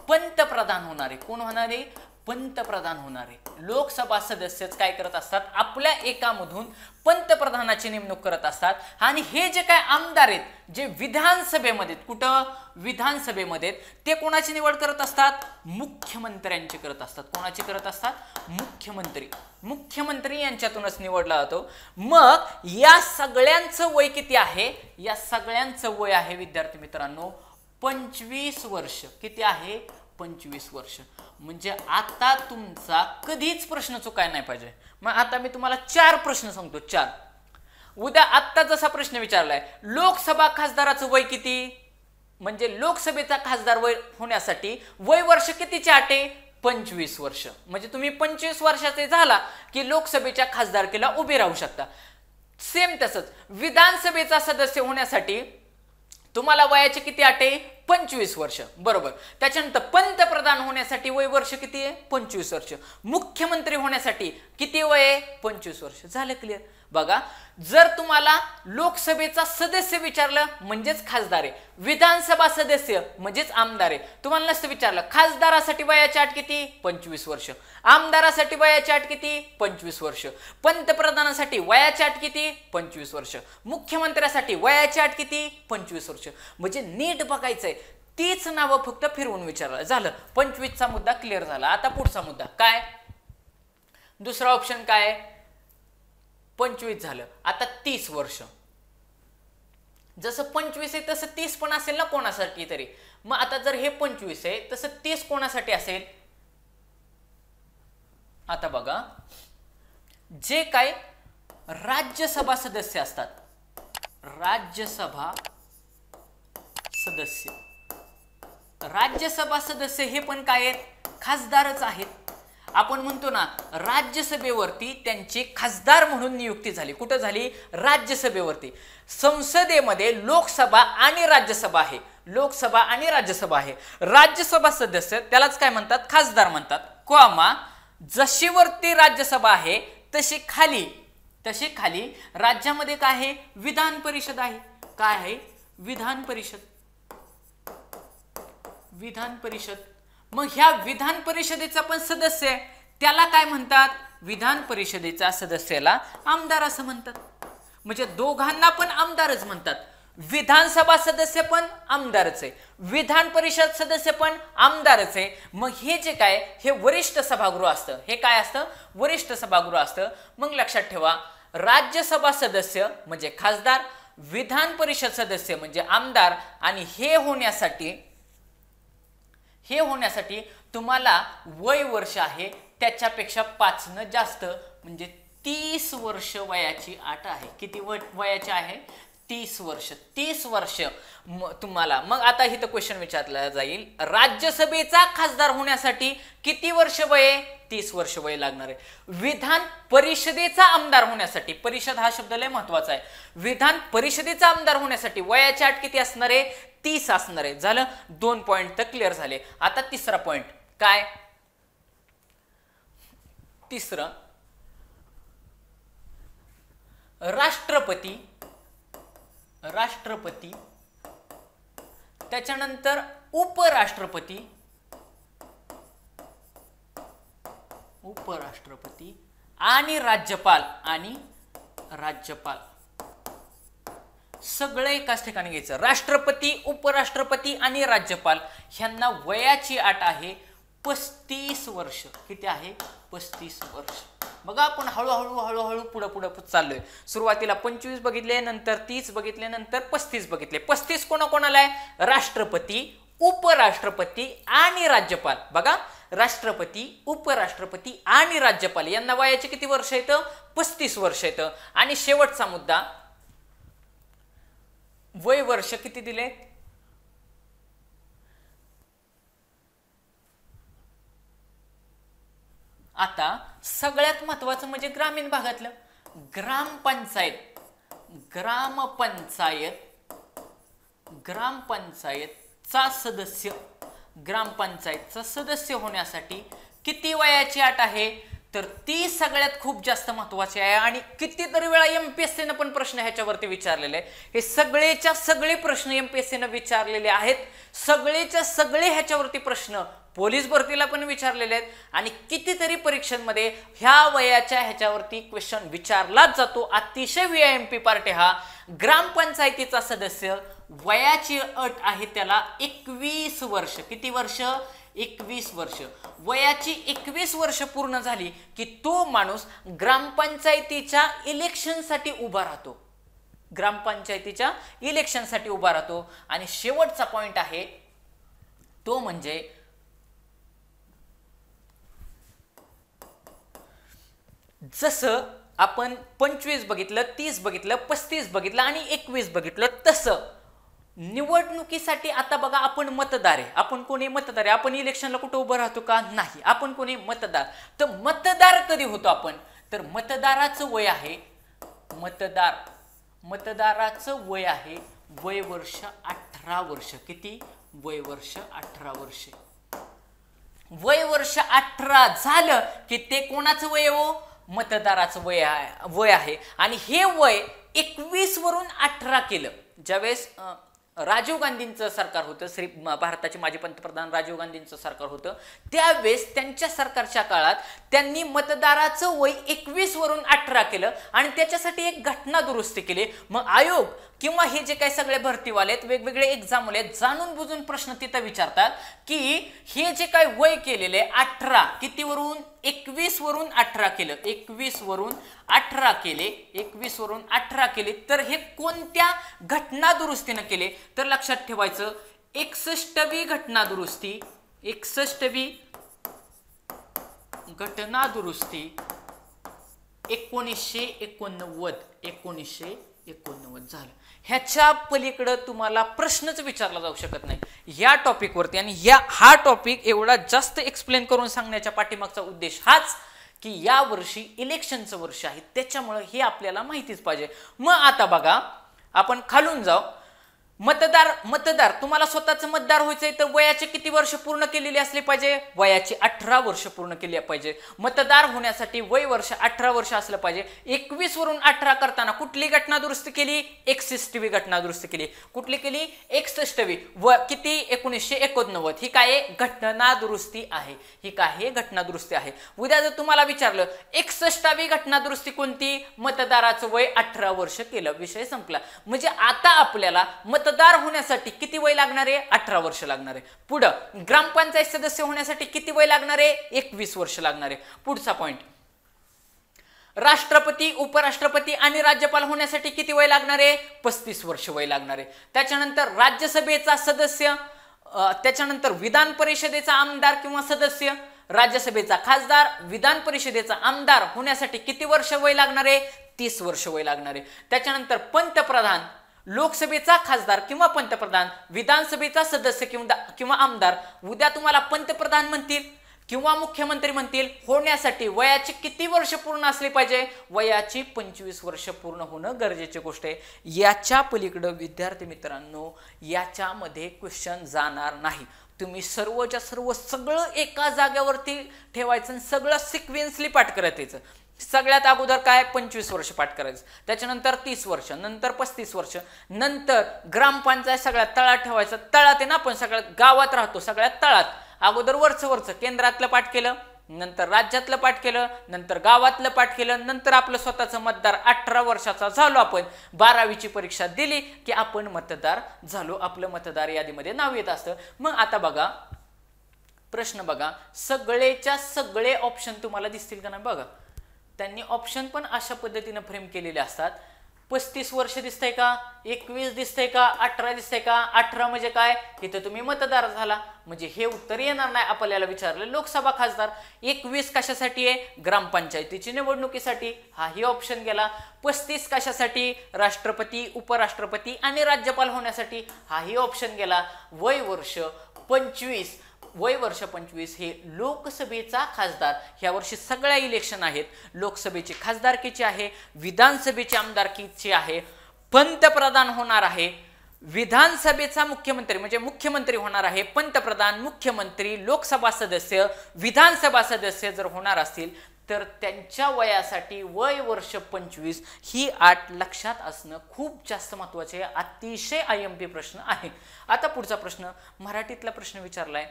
पंतप्रधान होणार आहे. कोण होणार आहे? पंतप्रधान होणार आहे. लोकसभा सदस्यच काय करत असतात? आपल्या एकामधून पंतप्रधानाची नेमणूक करत असतात. आणि हे जे काय आमदार आहेत, जे विधानसभेमध्ये, कुठं? विधानसभेमध्ये, ते कोणाची निवड करत असतात? मुख्यमंत्र्यांची करत असतात. कोणाची करत असतात? मुख्यमंत्री. मुख्यमंत्री यांच्यातूनच निवडला जातो. मग या सगळ्यांचं वय किती आहे? या सगळ्यांचं वय आहे विद्यार्थी मित्रांनो 25 वर्ष. किती आहे? 25 वर्ष. म्हणजे आता तुमचा कधीच प्रश्न चुकायला नाही पाहिजे. मग आता मी तुम्हाला 4 प्रश्न सांगतो. 4 उद्या आत्ता जसा प्रश्न विचारलाय, लोकसभा खासदाराचं वय किती? म्हणजे लोकसभेचा खासदार वय होण्यासाठी वय वर्ष कितीचे अटे? 25 वर्ष. म्हणजे तुम्ही 25 वर्षाचे झाला की लोकसभेच्या खासदारकीला उभे राहू शकता. सेम तसंच विधानसभेचा सदस्य होण्यासाठी तुम्हाला वयाचे किती अटे? 25 वर्ष. बरोबर. त्याच्यानंतर पंतप्रधान होण्यासाठी वय वर्ष किती आहे? 25 वर्ष. मुख्यमंत्री होण्यासाठी किती वय आहे? 25 वर्ष. झालं क्लिअर? बघा, जर तुम्हाला लोकसभेचा सदस्य विचारलं म्हणजेच खासदार आहे, विधानसभा सदस्य म्हणजेच आमदार आहे. तुम्हाला नसतं विचारलं खासदारासाठी वयाची अट किती? 25 वर्ष. आमदारासाठी वयाची अट किती? 25 वर्ष. पंतप्रधानासाठी वयाची अट किती? 25 वर्ष. मुख्यमंत्र्यासाठी वयाची अट किती? 25 वर्ष. म्हणजे नीट बघायचंय, तीच नावं फक्त फिरवून विचारलं. झालं. 25चा मुद्दा क्लिअर झाला. आता पुढचा मुद्दा काय? दुसरा ऑप्शन काय? 25 झालं. आता 30 वर्ष. जसं 25 आहे तसं 30 पण असेल ना कोणासाठी तरी. मग आता जर हे 25 आहे तसं 30 कोणासाठी असेल? आता बघा, जे काय राज्यसभा सदस्य असतात, राज्यसभा सदस्य, राज्यसभा सदस्य हे पण काय आहेत? खासदारच आहेत. आपण म्हणतो ना, राज्यसभेवरती त्यांची खासदार म्हणून नियुक्ती झाली. कुठं झाली? राज्यसभेवरती. संसदेमध्ये लोकसभा आणि राज्यसभा आहे. लोकसभा आणि राज्यसभा आहे. राज्यसभा सदस्य त्यालाच काय म्हणतात? खासदार म्हणतात. कॉमा, जशी वरती राज्यसभा आहे तशी खाली राज्यामध्ये काय आहे? विधान परिषद आहे. काय आहे? विधान परिषद. विधान परिषद. मग ह्या विधान परिषदेचा पण सदस्य आहे, त्याला काय म्हणतात? विधान परिषदेचा सदस्याला आमदार असं म्हणतात. म्हणजे दोघांना पण आमदारच म्हणतात. विधानसभा सदस्य पण आमदारच आहे, विधान परिषद सदस्य पण आमदारच आहे. मग हे जे काय, हे वरिष्ठ सभागृह असतं. हे काय असतं? वरिष्ठ सभागृह असतं. मग लक्षात ठेवा, राज्यसभा सदस्य म्हणजे खासदार, विधान परिषद सदस्य म्हणजे आमदार. आणि हे होण्यासाठी तुम्हाला वय वर्ष आहे त्याच्यापेक्षा 5 न जास्त, म्हणजे 30 वर्ष वयाची अट आहे. किती वयाची आहे? 30 वर्ष. 30 वर्ष तुम्हाला. मग आता इथं क्वेश्चन विचारला जाईल, राज्यसभेचा खासदार होण्यासाठी किती वर्ष वय? 30 वर्ष वय लागणार आहे. विधान परिषदेचा आमदार होण्यासाठी, परिषद हा शब्द लय महत्वाचा आहे, विधान परिषदेचा आमदार होण्यासाठी वयाची अट किती असणार आहे? 30 असणार आहे. झालं. 2 पॉइंट तर क्लिअर झाले. आता तिसरा पॉइंट काय? तिसरं, राष्ट्रपती, त्याच्यानंतर उपराष्ट्रपती आणि राज्यपाल सगळं एकाच ठिकाणी घ्यायचं. राष्ट्रपती, उपराष्ट्रपती आणि राज्यपाल ह्यांना वयाची अट आहे 35 वर्ष. किती आहे? 35 वर्ष. बघा, आपण हळूहळू पुढे चाललोय. सुरुवातीला 25 बघितले, नंतर 30 बघितले, नंतर 35 बघितले. 35 कोणाकोणाला आहे? राष्ट्रपती, उपराष्ट्रपती आणि राज्यपाल. बघा, राष्ट्रपती, उपराष्ट्रपती आणि राज्यपाल यांना वयाचे किती वर्ष येतं? 35 वर्ष येतं. आणि शेवटचा मुद्दा, वय वर्ष किती दिले? आता सगळ्यात महत्वाचं म्हणजे ग्रामीण भागातलं ग्रामपंचायतचा सदस्य ग्रामपंचायतचा सदस्य होण्यासाठी किती वयाची अट आहे? तर ती सगळ्यात खूप जास्त महत्वाची आहे आणि कितीतरी वेळा एमपीएससीनं पण प्रश्न ह्याच्यावरती विचारलेले आहे. हे सगळेच्या सगळे प्रश्न एमपीएससीनं विचारलेले आहेत. सगळेच्या सगळे ह्याच्यावरती प्रश्न पोलीस भरतीला पण विचारलेले आहेत आणि कितीतरी परीक्षांमध्ये ह्या वयाच्या ह्याच्यावरती क्वेश्चन विचारलाच जातो. अतिशय व्हीआयएमपी पार्ट हा. ग्रामपंचायतीचा सदस्य वयाची अट आहे त्याला 21 वर्ष. किती वर्ष? 21 वर्ष. वयाची 21 वर्ष पूर्ण झाली की तो माणूस ग्रामपंचायतीच्या इलेक्शनसाठी उभा राहतो. ग्रामपंचायतीच्या इलेक्शनसाठी उभा राहतो. आणि शेवटचा पॉइंट आहे तो म्हणजे जसं आपण 25 बघितलं, 30 बघितलं, 35 बघितलं आणि 21 बघितलं, तसं निवडणुकीसाठी आता बघा आपण मतदार आहे. आपण कोणी मतदार आहे? आपण इलेक्शनला कुठं उभं राहतो का? नाही. आपण कोणी मतदार. तर मतदार कधी होतो आपण? तर मतदाराचं वय आहे, मतदाराचं वय आहे वय वर्ष 18 वर्ष. किती? वय वर्ष 18 वर्ष. वय वर्ष 18 झालं की ते कोणाचं वय हो? मतदाराचं वय आहे. आणि हे वय 21 वरून 18 केलं. ज्यावेळेस राजीव गांधींचं सरकार होतं, भारताचे माजी पंतप्रधान राजीव गांधींचं सरकार होतं, त्यावेळेस त्यांच्या सरकारच्या काळात त्यांनी मतदाराचं वय 21 वरून 18 केलं आणि त्याच्यासाठी एक घटना दुरुस्ती केली. मग आयोग किंवा हे जे काही सगळे भरतीवाले आहेत, वेगवेगळे एक्झाम वाले जाणून बुजून प्रश्न तिथं विचारतात की हे जे काही वय केलेले 18, किती वरून? 21 वरून 18 केलं. 21 वरून 18 केले. 21 वरून 18 केले. तर हे कोणत्या घटना दुरुस्तीनं केले? तर लक्षात ठेवायचं 61वी घटना दुरुस्ती. 61वी घटना दुरुस्ती 1989 झालं. ह्याच्या पलीकडे तुम्हाला प्रश्नच विचारला जाऊ शकत नाही या टॉपिकवरती. आणि हा टॉपिक एवढा जास्त एक्सप्लेन करून सांगण्याच्या पाठीमागचा उद्देश हाच की या वर्षी इलेक्शनचं वर्ष आहे, त्याच्यामुळे हे आपल्याला माहितीच पाहिजे. मग आता बघा आपण खालून जाऊ. मतदार तुम्हाला स्वतःचं मतदार व्हायचंय तर वयाचे किती वर्ष पूर्ण केलेली असली पाहिजे? वयाची 18 वर्ष पूर्ण केली पाहिजे. मतदार होण्यासाठी वय वर्ष 18 वर्ष असलं पाहिजे. 21 वरून 18 करताना कुठली घटना दुरुस्ती केली? 61वी घटना दुरुस्ती केली. कुठली केली? 61वी. व किती? 1989. ही काय घटना दुरुस्ती आहे. ही काय घटना दुरुस्ती आहे. उद्या जर तुम्हाला विचारलं 61वी घटना दुरुस्ती कोणती? मतदाराचं वय 18 वर्ष केलं, विषय संपला. म्हणजे आता आपल्याला मतदार होण्यासाठी किती वय लागणार आहे? 18 वर्ष लागणार आहे. पुढं ग्रामपंचायत सदस्य होण्यासाठी किती वय लागणार आहे? 21 वर्ष लागणार आहे. पुढचा पॉइंट, राष्ट्रपती, उपराष्ट्रपती आणि राज्यपाल होण्यासाठी किती वय लागणार आहे? 35 वर्ष वय लागणार आहे. त्याच्यानंतर राज्यसभेचा सदस्य, त्याच्यानंतर विधान परिषदेचा आमदार किंवा सदस्य, राज्यसभेचा खासदार, विधान परिषदेचा आमदार होण्यासाठी किती वर्ष वय लागणार आहे? 30 वर्ष वय लागणार आहे. त्याच्यानंतर पंतप्रधान, लोकसभेचा खासदार किंवा पंतप्रधान, विधानसभेचा सदस्य किंवा आमदार, उद्या तुम्हाला पंतप्रधान म्हणतील किंवा मुख्यमंत्री म्हणतील, होण्यासाठी वयाची किती वर्ष पूर्ण असली पाहिजे? वयाची 25 वर्ष पूर्ण होणं गरजेची गोष्ट आहे. याच्या पलीकडे विद्यार्थी मित्रांनो याच्यामध्ये क्वेश्चन जाणार नाही. तुम्ही सर्वच्या सर्व सगळं एका जागेवरती ठेवायचं आणि सगळं सिक्वेन्सली पाठ करत यायचं. सगळ्यात अगोदर काय? 25 वर्ष पाठ करायचं, त्याच्यानंतर 30 वर्ष, नंतर 35 वर्ष, नंतर ग्रामपंचायत सगळ्यात तळात ठेवायचं. तळात आहे ना, आपण सगळ्यात गावात राहतो, सगळ्यात तळात. अगोदर वरचं केंद्रातलं पाठ केलं, नंतर राज्यातलं पाठ केलं, नंतर गावातलं पाठ केलं, नंतर आपलं स्वतःचं मतदार 18 वर्षाचा झालो आपण. 12वीची परीक्षा दिली की आपण मतदार झालो, आपलं मतदार यादीमध्ये नाव येत असतं. मग आता बघा प्रश्न बघा, सगळेच्या सगळे ऑप्शन तुम्हाला दिसतील का नाही बघा. त्यांनी ऑप्शन पण अशा पद्धतीने फ्रेम केलेले असतात. 35 वर्ष दिसतंय का? 21 दिसतंय का? 18 दिसतंय का? 18 म्हणजे काय? इथं तुम्ही मतदार झाला, म्हणजे हे उत्तर येणार नाही. आपल्याला विचारलं लोकसभा खासदार. 21 कशासाठी आहे? ग्रामपंचायतीची निवडणुकीसाठी, हाही ऑप्शन गेला. 35 कशासाठी? राष्ट्रपती, उपराष्ट्रपती आणि राज्यपाल होण्यासाठी, हाही ऑप्शन गेला. वय वर्ष 25 हे लोकसभेचा खासदार. ह्या वर्षी सगळ्या इलेक्शन आहेत. लोकसभेची खासदारकीची आहे, विधानसभेची आमदारकीची आहे, पंतप्रधान होणार आहे, विधानसभेचा मुख्यमंत्री म्हणजे मुख्यमंत्री होणार आहे, पंतप्रधान, मुख्यमंत्री, लोकसभा सदस्य, विधानसभा सदस्य जर होणार असतील तर त्यांच्या वयासाठी वय वर्ष 25 ही अट लक्षात असणं खूप जास्त महत्वाचे आहे. अतिशय IMP प्रश्न आहे. आता पुढचा प्रश्न मराठीतला प्रश्न विचारलाय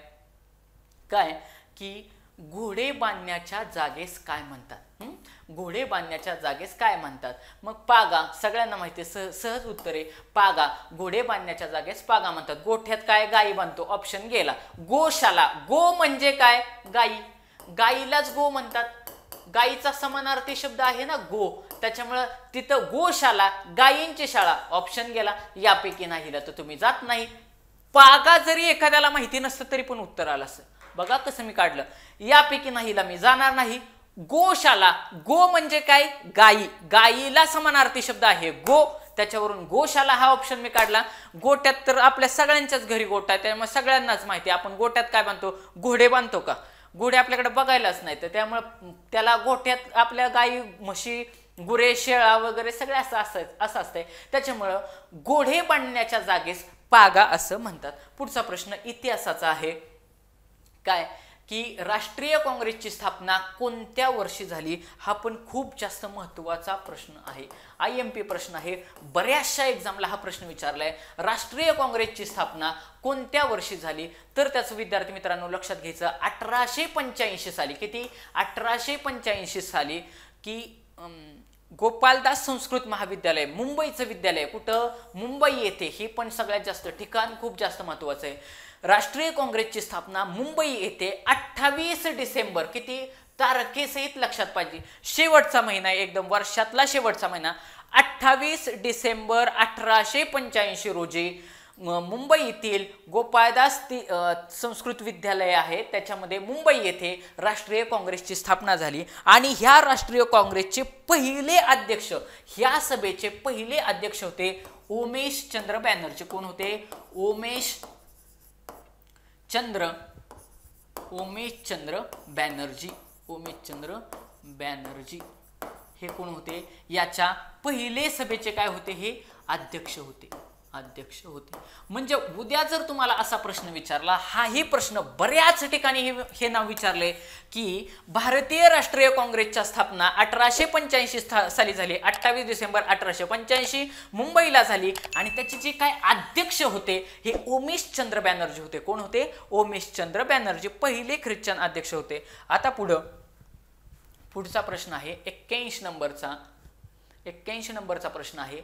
काय की घोडे बांधण्याच्या जागेस काय म्हणतात. घोडे बांधण्याच्या जागेस काय म्हणतात. मग पागा सगळ्यांना माहिती आहे, सहज उत्तर आहे पागा. घोडे बांधण्याच्या जागेस पागा म्हणतात. गोठ्यात काय गाई बांधतो, ऑप्शन गेला. गोशाला, गो म्हणजे काय गाई, गाईलाच गो म्हणतात. गाईचा समानार्थी शब्द आहे ना गो, त्याच्यामुळे तिथं गोशाला गायींची शाळा, ऑप्शन गेला. यापैकी नाहीला तर तुम्ही जात नाही. पागा जरी एखाद्याला माहिती नसतं तरी पण उत्तर आलं असं. बघा कसं मी काढलं. यापैकी नाहीला मी जाणार नाही. गोशाला, गो म्हणजे काय गाई, गाईला समानार्थी शब्द आहे गो, त्याच्यावरून गोशाला हा ऑप्शन मी काढला. गोट्यात तर आपल्या सगळ्यांच्याच घरी गोठा आहे, त्यामुळे सगळ्यांनाच माहिती आहे आपण गोट्यात काय बांधतो, घोडे बांधतो का. घोडे आपल्याकडे बघायलाच नाही तर त्यामुळे त्याला गोठ्यात आपल्या गाई म्हशी गुरे शेळा वगैरे सगळे असं असतंय. त्याच्यामुळं घोडे बांधण्याच्या जागेस पागा असं म्हणतात. पुढचा प्रश्न इतिहासाचा आहे काय की राष्ट्रीय काँग्रेसची स्थापना कोणत्या वर्षी झाली. हा पण खूप जास्त महत्त्वाचा प्रश्न आहे, IMP प्रश्न आहे. बऱ्याचशा एक्झामला हा प्रश्न विचारलाय. राष्ट्रीय काँग्रेसची स्थापना कोणत्या वर्षी झाली तर त्याचं विद्यार्थी मित्रांनो लक्षात घ्यायचं 1885 साली. किती 1885 साली की गोपालदास संस्कृत महाविद्यालय मुंबईचं विद्यालय कुठं मुंबई येथे. हे पण सगळ्यात जास्त ठिकाण खूप जास्त महत्वाचं आहे. राष्ट्रीय काँग्रेसची स्थापना मुंबई येथे 28 डिसेंबर किती तारखेसहित लक्षात पाहिजे. शेवटचा महिना एकदम वर्षातला शेवटचा महिना 28 डिसेंबर 1885 रोजी मुंबई येथील गोपाळदास संस्कृत विद्यालय आहे त्याच्यामध्ये मुंबई येथे राष्ट्रीय काँग्रेसची स्थापना झाली. आणि ह्या राष्ट्रीय काँग्रेसचे पहिले अध्यक्ष, ह्या सभेचे पहिले अध्यक्ष होते उमेश चंद्र बॅनर्जी. कोण होते? उमेश चंद्र बॅनर्जी. उमेश चंद्र बॅनर्जी हे कोण होते? याच्या पहिले सभेचे काय होते? हे अध्यक्ष होते. म्हणजे उद्या जर तुम्हाला असा प्रश्न विचारला, हाही प्रश्न बऱ्याच ठिकाणी हे नाव विचारले की भारतीय राष्ट्रीय काँग्रेसच्या स्थापना 1885 साली झाली. 28 डिसेंबर 1885 मुंबईला झाली आणि त्याचे जे काय अध्यक्ष होते हे उमेश चंद्र बॅनर्जी होते. कोण होते? उमेश चंद्र बॅनर्जी पहिले ख्रिश्चन अध्यक्ष होते. आता पुढचा प्रश्न आहे 81 नंबरचा प्रश्न आहे.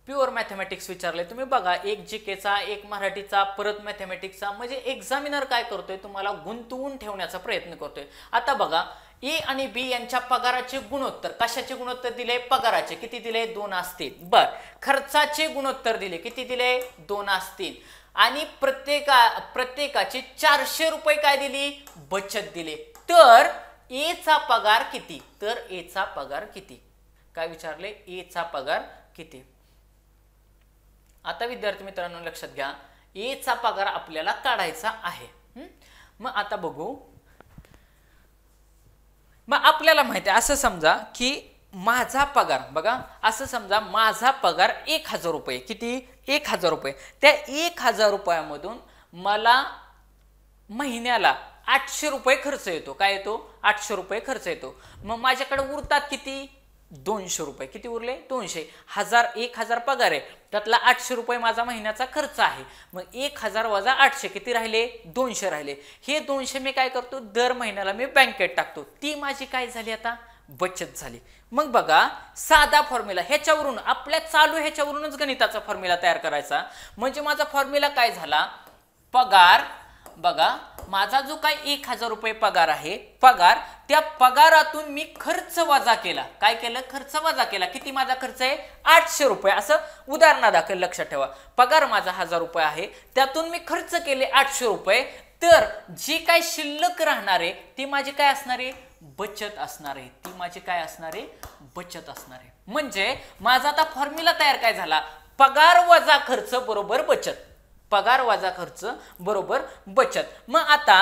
प्युअर मॅथमॅटिक्स विचारले तुम्ही. बघा एक जीकेचा, एक मराठीचा, परत मॅथमॅटिक्सचा. म्हणजे एक्झामिनर काय करतोय तुम्हाला गुंतवून ठेवण्याचा प्रयत्न करतोय. आता बघा ए आणि बी यांच्या पगाराचे गुणोत्तर, कशाचे गुणोत्तर दिले? पगाराचे. किती दिले? 2:3. बर. खर्चाचे गुणोत्तर दिले. किती दिले? 2:3. आणि प्रत्येकाचे 400 रुपये काय दिली? बचत दिले. तर ए चा पगार किती? तर ए चा पगार किती? काय विचारले? ए चा पगार किती? आता विद्यार्थी मित्रांनो लक्षात घ्या, ए चा पगार आपल्याला काढायचा आहे. मग आता बघू. मग आपल्याला माहिती आहे, असं समजा की माझा पगार, बघा असं समजा माझा पगार 1000 रुपये. किती? 1000 रुपये. त्या 1000 रुपयामधून मला महिन्याला 800 रुपये खर्च येतो. काय येतो? 800 रुपये खर्च येतो. मग माझ्याकडे उरतात किती? 200 रुपये. किती उरले? 200. 1000 पगार आहे, त्यातला 800 रुपये माझा महिन्याचा खर्च आहे. मग 1000 वजा 800 किती राहिले? 200 राहिले. हे 200 मी काय करतो? दर महिन्याला मी बँकेत टाकतो. ती माझी काय झाली? आता बचत झाली. मग बघा साधा फॉर्म्युला ह्याच्यावरून आपल्या ह्याच्यावरूनच गणिताचा फॉर्म्युला तयार करायचा. म्हणजे माझा फॉर्म्युला काय झाला? पगार. बघा माझा जो काय 1000 रुपये पगार आहे, पगार, त्या पगारातून मी खर्च वजा केला. काय केलं? खर्च वजा केला. किती माझा खर्च आहे? 800 रुपये. असं उदाहरणादाखल लक्षात ठेवा. पगार माझा 1000 रुपये आहे, त्यातून मी खर्च केले 800 रुपये. तर जी काय शिल्लक राहणार आहे ती माझी काय असणार आहे? बचत असणार आहे. ती माझी काय असणार आहे? बचत असणार आहे. म्हणजे माझा आता फॉर्म्युला तयार काय झाला? पगार वजा खर्च बरोबर बचत. पगार वजा खर्च बरोबर बचत. मग आता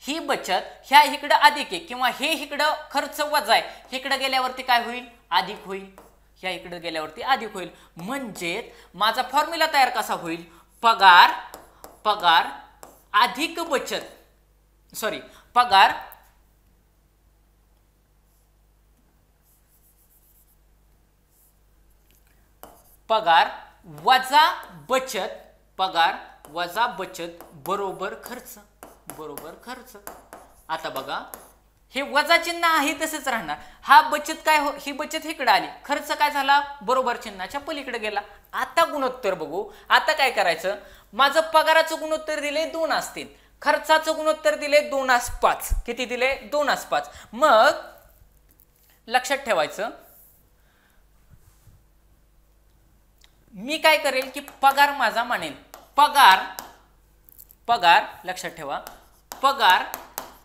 ही बचत ह्या इकडं अधिक आहे किंवा हे इकडं खर्च वजा आहे, इकडं गेल्यावरती काय होईल? अधिक होईल. ह्या इकडे गेल्यावरती अधिक होईल. म्हणजे माझा फॉर्म्युला तयार कसा होईल? पगार पगार अधिक बचत, सॉरी पगार पगार वजा बचत, पगार वजा बचत बरोबर खर्च, बरोबर खर्च. आता बघा हे वजा चिन्ह आहे तसेच राहणार. हा बचत काय ही बचत इकडे आली, खर्च काय झाला? बरोबर चिन्हाच्या पलीकडे गेला. आता गुणोत्तर बघू. आता काय करायचं? माझं पगाराचं गुणोत्तर दिले 2 असतील, खर्चाचं गुणोत्तर दिले 2:5. किती दिले? 2:5. मग लक्षात ठेवायचं, मी काय करेल की पगार माझा मानेल. पगार पगार लक्षात ठेवा, पगार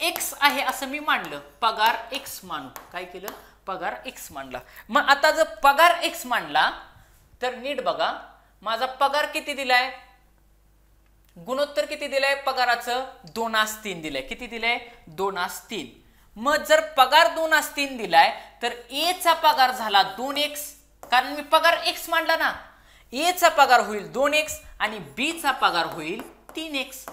एक्स आहे असं मी मांडलं. पगार एक्स मानू. काय केलं? पगार एक्स मांडला. मग आता जर पगार एक्स मांडला तर नीट बघा, माझा पगार किती दिलाय? गुणोत्तर किती दिलंय पगाराचं? 2:3 दिलंय. किती दिलंय? 2:3. मग जर पगार 2:3 दिलाय तर ए चा पगार झाला 2x, कारण मी पगार x मांडला ना. ए चा पगार होईल 2x आणि बी चा पगार होईल 3x.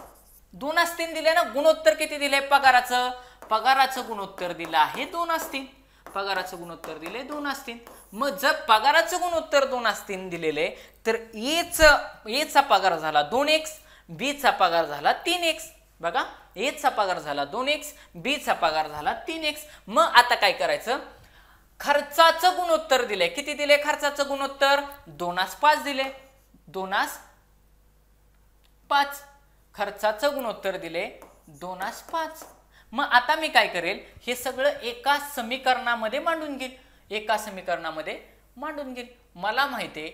2:3 दिले ना. गुणोत्तर किती दिले पगाराचं? पगाराचं गुणोत्तर दिलं आहे 2:3. पगाराचं गुणोत्तर दिले 2:3. मग जर पगाराचं गुणोत्तर 2:3 दिलेले तर ए चा पगार झाला 2x, बी चा पगार झाला 3x. बघा ए चा पगार झाला 2x, बी चा पगार झाला 3x. मग आता काय करायचं? खर्चाचं गुणोत्तर दिले. किती दिले खर्चाचं गुणोत्तर? 2:5 दिले. 2:5 खर्चाचं गुणोत्तर दिले 2:5. मग आता मी काय करेल? हे सगळं एका समीकरणामध्ये मांडून घेईल. एका समीकरणामध्ये मांडून घेईल. मला माहिती आहे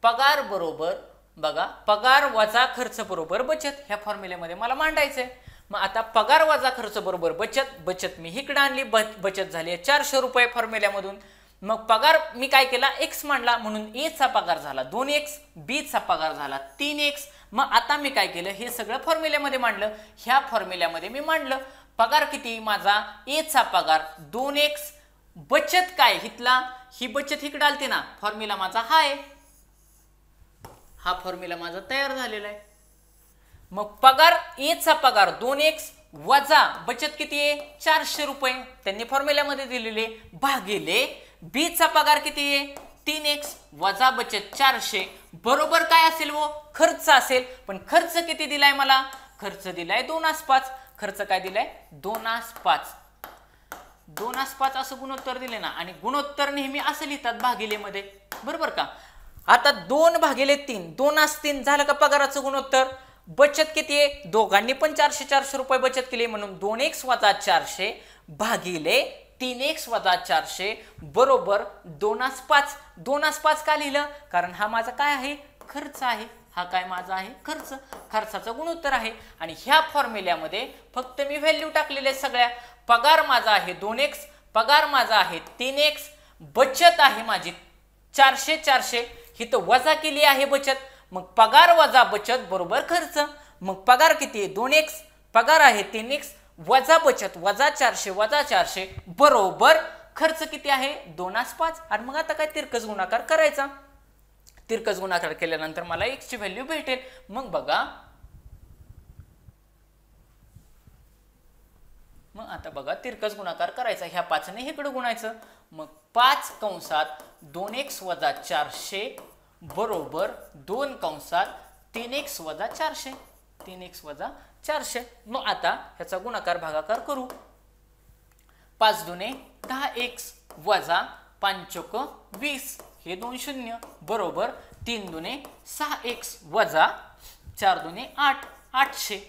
पगार बरोबर बघा पगार वजा खर्च बरोबर बचत, ह्या फॉर्म्युल्यामध्ये मला मांडायचंय. मग आता पगार वजा खर्च बरोबर बचत, बचत मी इकडे आणली, बचत झाली 400 रुपये फॉर्म्युल्यामधून. मग पगार मी काय केला? एक्स मांडला, म्हणून ए चा पगार झाला 2x, बी चा पगार झाला 3x. मग आता मी काय केलं? हे सगळं फॉर्म्युल्यामध्ये मांडलं. ह्या फॉर्म्युल्यामध्ये मी मांडलं पगार किती माझा? ए चा पगार 2x, बचत काय हितला? ही बचत इकडे आलती ना. फॉर्म्युला माझा हा आहे, हा फॉर्म्युला माझा तयार झालेला आहे. मग पगार ए चा पगार 2x वजा बचत किती आहे? 400 रुपये त्यांनी फॉर्म्युल्यामध्ये दिलेले, भागिले बी चा पगार किती आहे? 3x वजा बचत 400 बरोबर काय असेल? वो खर्च असेल. पण खर्च किती दिलाय मला? खर्च दिलाय 2:5. खर्च काय दिलाय? 2:5. 2:5 असं गुणोत्तर दिले ना. आणि गुणोत्तर नेहमी असं लिहितात भागिलेमध्ये, बरोबर का? आता 2/3 2:3 झालं का पगाराचं गुणोत्तर? बचत किती आहे? दोघांनी पण 400 रुपये बचत केली, म्हणून 2x वजा 400 भागिले 3x वजा 400 बरोबर 2:5. 2:5 का लिहिलं? कारण हा माझा काय आहे? खर्च आहे. हा काय माझा आहे? खर्च. खर्चाचं गुणोत्तर आहे. आणि ह्या फॉर्म्युल्यामध्ये फक्त मी व्हॅल्यू टाकलेले सगळ्या. पगार माझा आहे 2x, पगार माझा आहे 3x, बचत आहे माझी 400 ही तर वजा केली आहे बचत. मग पगार वजा बचत बरोबर खर्च. मग पगार किती आहे? 2x, पगार आहे 3x वजा बचत वजा 400 बरोबर खर्च किती आहे? 2:5. आणि मग आता काय? तिरकस गुणाकार करायचा. तिरकस गुणाकार केल्यानंतर मला x ची व्हॅल्यू भेटेल. मग बघा, मग आता बघा तिरकस गुणाकार करायचा. ह्या 5 ने इकडे गुणायचं. मग 5 कंसात 2x वजा 400 बरोबर 2 कंसात 3x वजा 400. 3x वजा 400. मग आता ह्याचा गुणाकार भागाकार करू. 5 दुने 10x वजा 5 चोक 20 हे 2 शून्य बरोबर 3 दुने 6x वजा 4 दुने 8 800.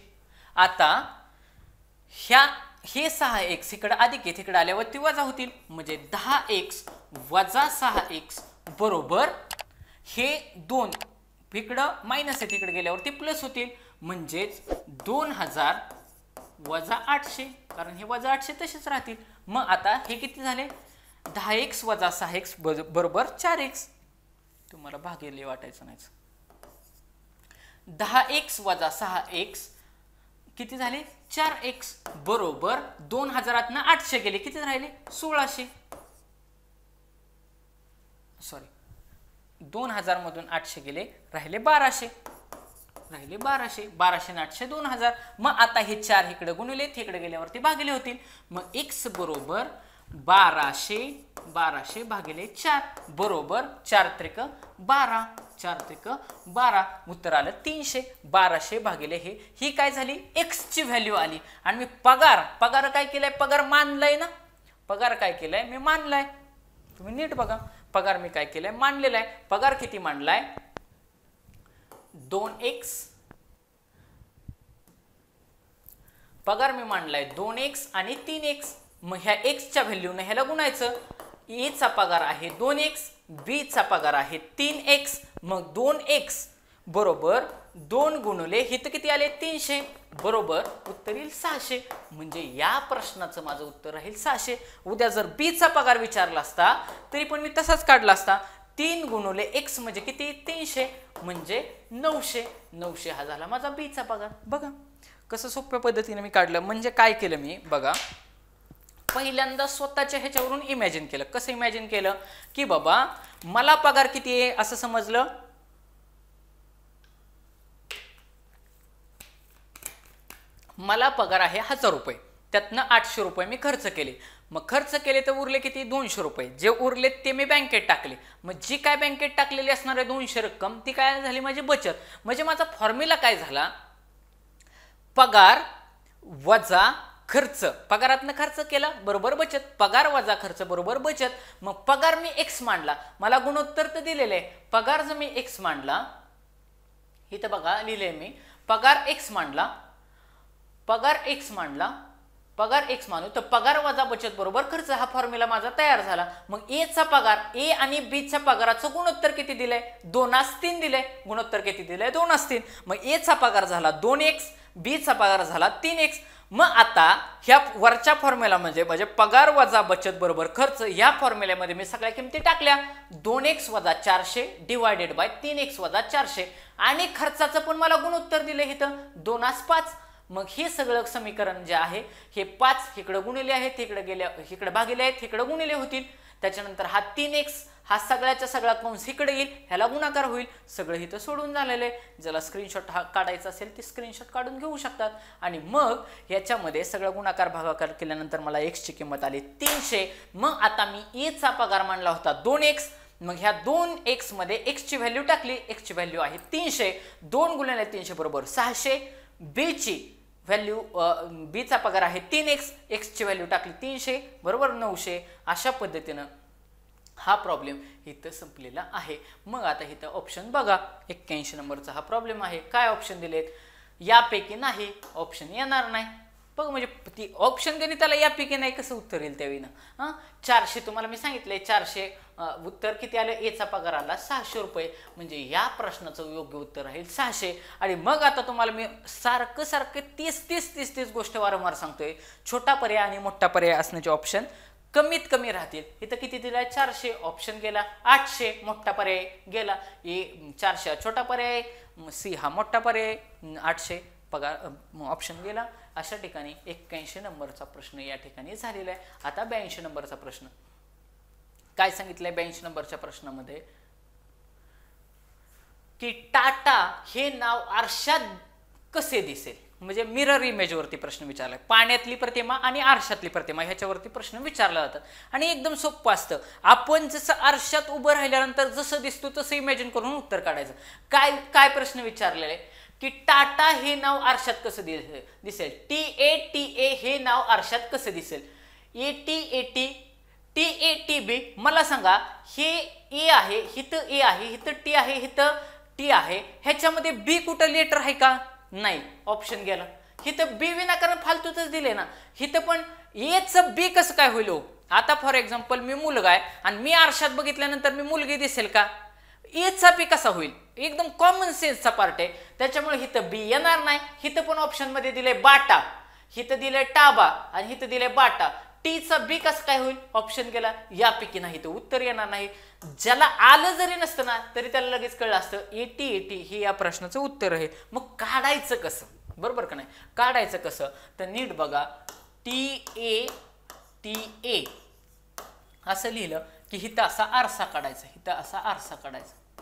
आता हे 6x इकडे अधिक आहे, तिकडे आल्यावरती वजा होतील, म्हणजे 10x वजा 6x बरोबर हे 2 इकडं मायनस आहे, तिकडे गेल्यावरती प्लस होतील, म्हणजेच 2000 वजा 800, कारण हे वजा 800 तसेच राहतील. मग आता हे किती झाले? 10x वजा 6x बरोबर 4x. तुम्हाला भागिले वाटायचं नाही. 10x वजा 6x किती झाले? 4x बरोबर 2000 ना 800 गेले, किती राहिले? 1600. सॉरी 2000 मधून 800 गेले, राहिले 1200, 1200 आणि 800 2000. मग आता हे 4 इकडे गुणिले, इकडे गेल्यावरती भागिले होतील. मग x बरोबर 1200 भागिले 4 बरोबर 4 त्रिक 12, 4 त्रिक 12, उत्तर आलं 300. 1200 भागिले ही काय झाली, x ची व्हॅल्यू आली. आणि मी पगार काय केलाय, पगार मानलाय ना, पगार काय केलाय मी मानलाय. तुम्ही नीट बघा, पगार मी काय केलाय मानलेला आहे. पगार किती मानलाय, 2x, पगार मी मांडलाय 2x आणि 3x. मग ह्या x च्या व्हॅल्यूने ह्याला गुणायचं. a चा पगार आहे 2x, b चा पगार आहे 3x. मग 2x बरोबर 2 गुणिले हित किती आले 300 बरोबर उत्तर येईल 600. म्हणजे या प्रश्नाचं माझं उत्तर राहील 600. उद्या जर b चा पगार विचारला असता तरी पण मी तसाच काढला असता. 3 गुणिले x म्हणजे किती 300 म्हणजे 900 हा झाला माझा b चा पगार. बघा कसं सोप्या पद्धतीने मी काढलं. म्हणजे काय केलं मी बघा, पहिल्यांदा स्वतःच्या ह्याच्यावरून इमॅजिन केलं. कसं इमॅजिन केलं की बाबा मला पगार किती आहे असं समजलं. मला पगार आहे 1000 रुपये, त्यातनं 800 रुपये मी खर्च केले. मग खर्च केले तर उरले किती 200 रुपये. जे उरले ते मी बँकेत टाकले. मग जी काय बँकेत टाकलेली असणार आहे 200 रक्कम ती काय झाली माझी बचत. म्हणजे माझा फॉर्म्युला काय झाला, पगार वजा खर्च. पगारातनं खर्च केला बरोबर बचत, पगार वजा खर्च बरोबर बचत. मग पगार मी x मांडला, मला गुणोत्तर तर दिलेलं आहे. पगार जर मी x मांडला, इथं बघा लिहिले मी पगार x मांडला, पगार x मांडला, पगार x मानू तर पगार वजा बचत बरोबर खर्च हा फॉर्म्युला माझा तयार झाला. मग a चा पगार, a आणि b च्या पगाराचं गुणोत्तर किती दिलंय 2:3 दिलंय. गुणोत्तर किती दिलंय 2:3. मग a चा पगार झाला 2x, b चा पगार झाला 3x. मग आता ह्या वरच्या फॉर्म्युला म्हणजे पगार वजा बचत बरोबर खर्च या फॉर्म्युल्यामध्ये मी सगळ्या किमती टाकल्या. 2x वजा 400 डिवायडेड बाय 3x वजा 400 आणि खर्चाचं पण मला गुणोत्तर दिलंय इथं 2:5. मग हे सगळं समीकरण जे आहे हे 5 इकडे गुणिले आहेत, इकडे भागिले आहेत, इकडे गुणिले होतील. त्याच्यानंतर हा 3x हा सगळ्याच्या सगळा कंस इकडे येईल, ह्याला गुणाकार होईल. सगळं इथं सोडून झालेलं आहे. ज्याला स्क्रीनशॉट काढायचा असेल ते स्क्रीनशॉट काढून घेऊ शकतात. आणि मग याच्यामध्ये सगळं गुणाकार भागाकार केल्यानंतर मला x ची किंमत आली 300. मग आता मी a चा पगार मानला होता 2x. मग ह्या 2x मध्ये x ची व्हॅल्यू टाकली, x ची व्हॅल्यू आहे 300. 2 गुणिले 300 बरोबर 600. b ची व्हॅल्यू b चा पगार आहे 3x, x ची व्हॅल्यू टाकली 300 बरोबर 900. अशा पद्धतीनं हा प्रॉब्लेम इथं संपलेला आहे. मग आता इथं ऑप्शन बघा, 81 नंबरचा हा प्रॉब्लेम आहे. काय ऑप्शन दिलेत, यापैकी नाही, ऑप्शन येणार नाही. बघ म्हणजे ती ऑप्शन देणे त्याला यापैकी नाही कसं उत्तर येईल त्यावेळी ना. 400 तुम्हाला मी सांगितलंय 400 उत्तर किती आलं, a चा पगार आला 600 रुपये. म्हणजे या प्रश्नाचं योग्य उत्तर राहील 600. आणि मग आता तुम्हाला मी सारखं 30 गोष्ट वारंवार सांगतोय. छोटा पर्याय आणि मोठा पर्याय असण्याचे ऑप्शन कमीत कमी राहतील. इथं किती दिलाय 400, ऑप्शन गेला 800, मोठा पर्याय गेला. 400 हा छोटा पर्याय, सी हा मोठा पर्याय, 800 पगार ऑप्शन गेला. अशा ठिकाणी 81 नंबरचा प्रश्न या ठिकाणी झालेला आहे. आता 82 नंबरचा प्रश्न काय सांगितलंय 82 नंबरच्या प्रश्नामध्ये की टाटा हे नाव आरशात कसे दिसेल. म्हणजे मिरर इमेज वरती प्रश्न विचारलाय. पाण्यातली प्रतिमा आणि आरशातली प्रतिमा ह्याच्यावरती प्रश्न विचारला जातात. आणि एकदम सोपं असतं. आपण जसं आरशात उभं राहिल्यानंतर जसं दिसतो तसं इमॅजिन करून उत्तर काढायचं. काय प्रश्न विचारलेले की टाटा हे नाव आरशात कसं दिसेल. TATA हे नाव आरशात कसं दिसेल. ATAT TATB मला सांगा, हे ए आहे, हिथं ए आहे, हिथं टी आहे, हिथं टी आहे, ह्याच्यामध्ये बी कुठं लेटर आहे का नाही, ऑप्शन गेला. हिथं बी विनाकारण फालतूच दिले ना. हिथं पण एचं बी कसं काय होईल. आता फॉर एक्झाम्पल मी मुलगा आहे आणि मी आरशात बघितल्यानंतर मी मुलगी दिसेल का. एचा बी कसा होईल, एकदम कॉमन सेन्सचा पार्ट आहे. त्याच्यामुळे हिथं बी येणार नाही. हिथं पण ऑप्शन मध्ये दिले बाटा, हिथं दिले टाबा आणि हिथं दिले बाटा. टीचा बी कसं काय होईल, ऑप्शन गेला. यापैकी नाही तर उत्तर येणार नाही. ज्याला आलं जरी नसतं ना तरी त्याला लगेच कळलं असतं ATAT हे या प्रश्नाचं उत्तर आहे. मग काढायचं कसं, बरोबर का नाही. काढायचं कसं तर नीट बघा. TATA असं लिहिलं की हिथं असा आरसा काढायचा, हिथं असा आरसा काढायचा.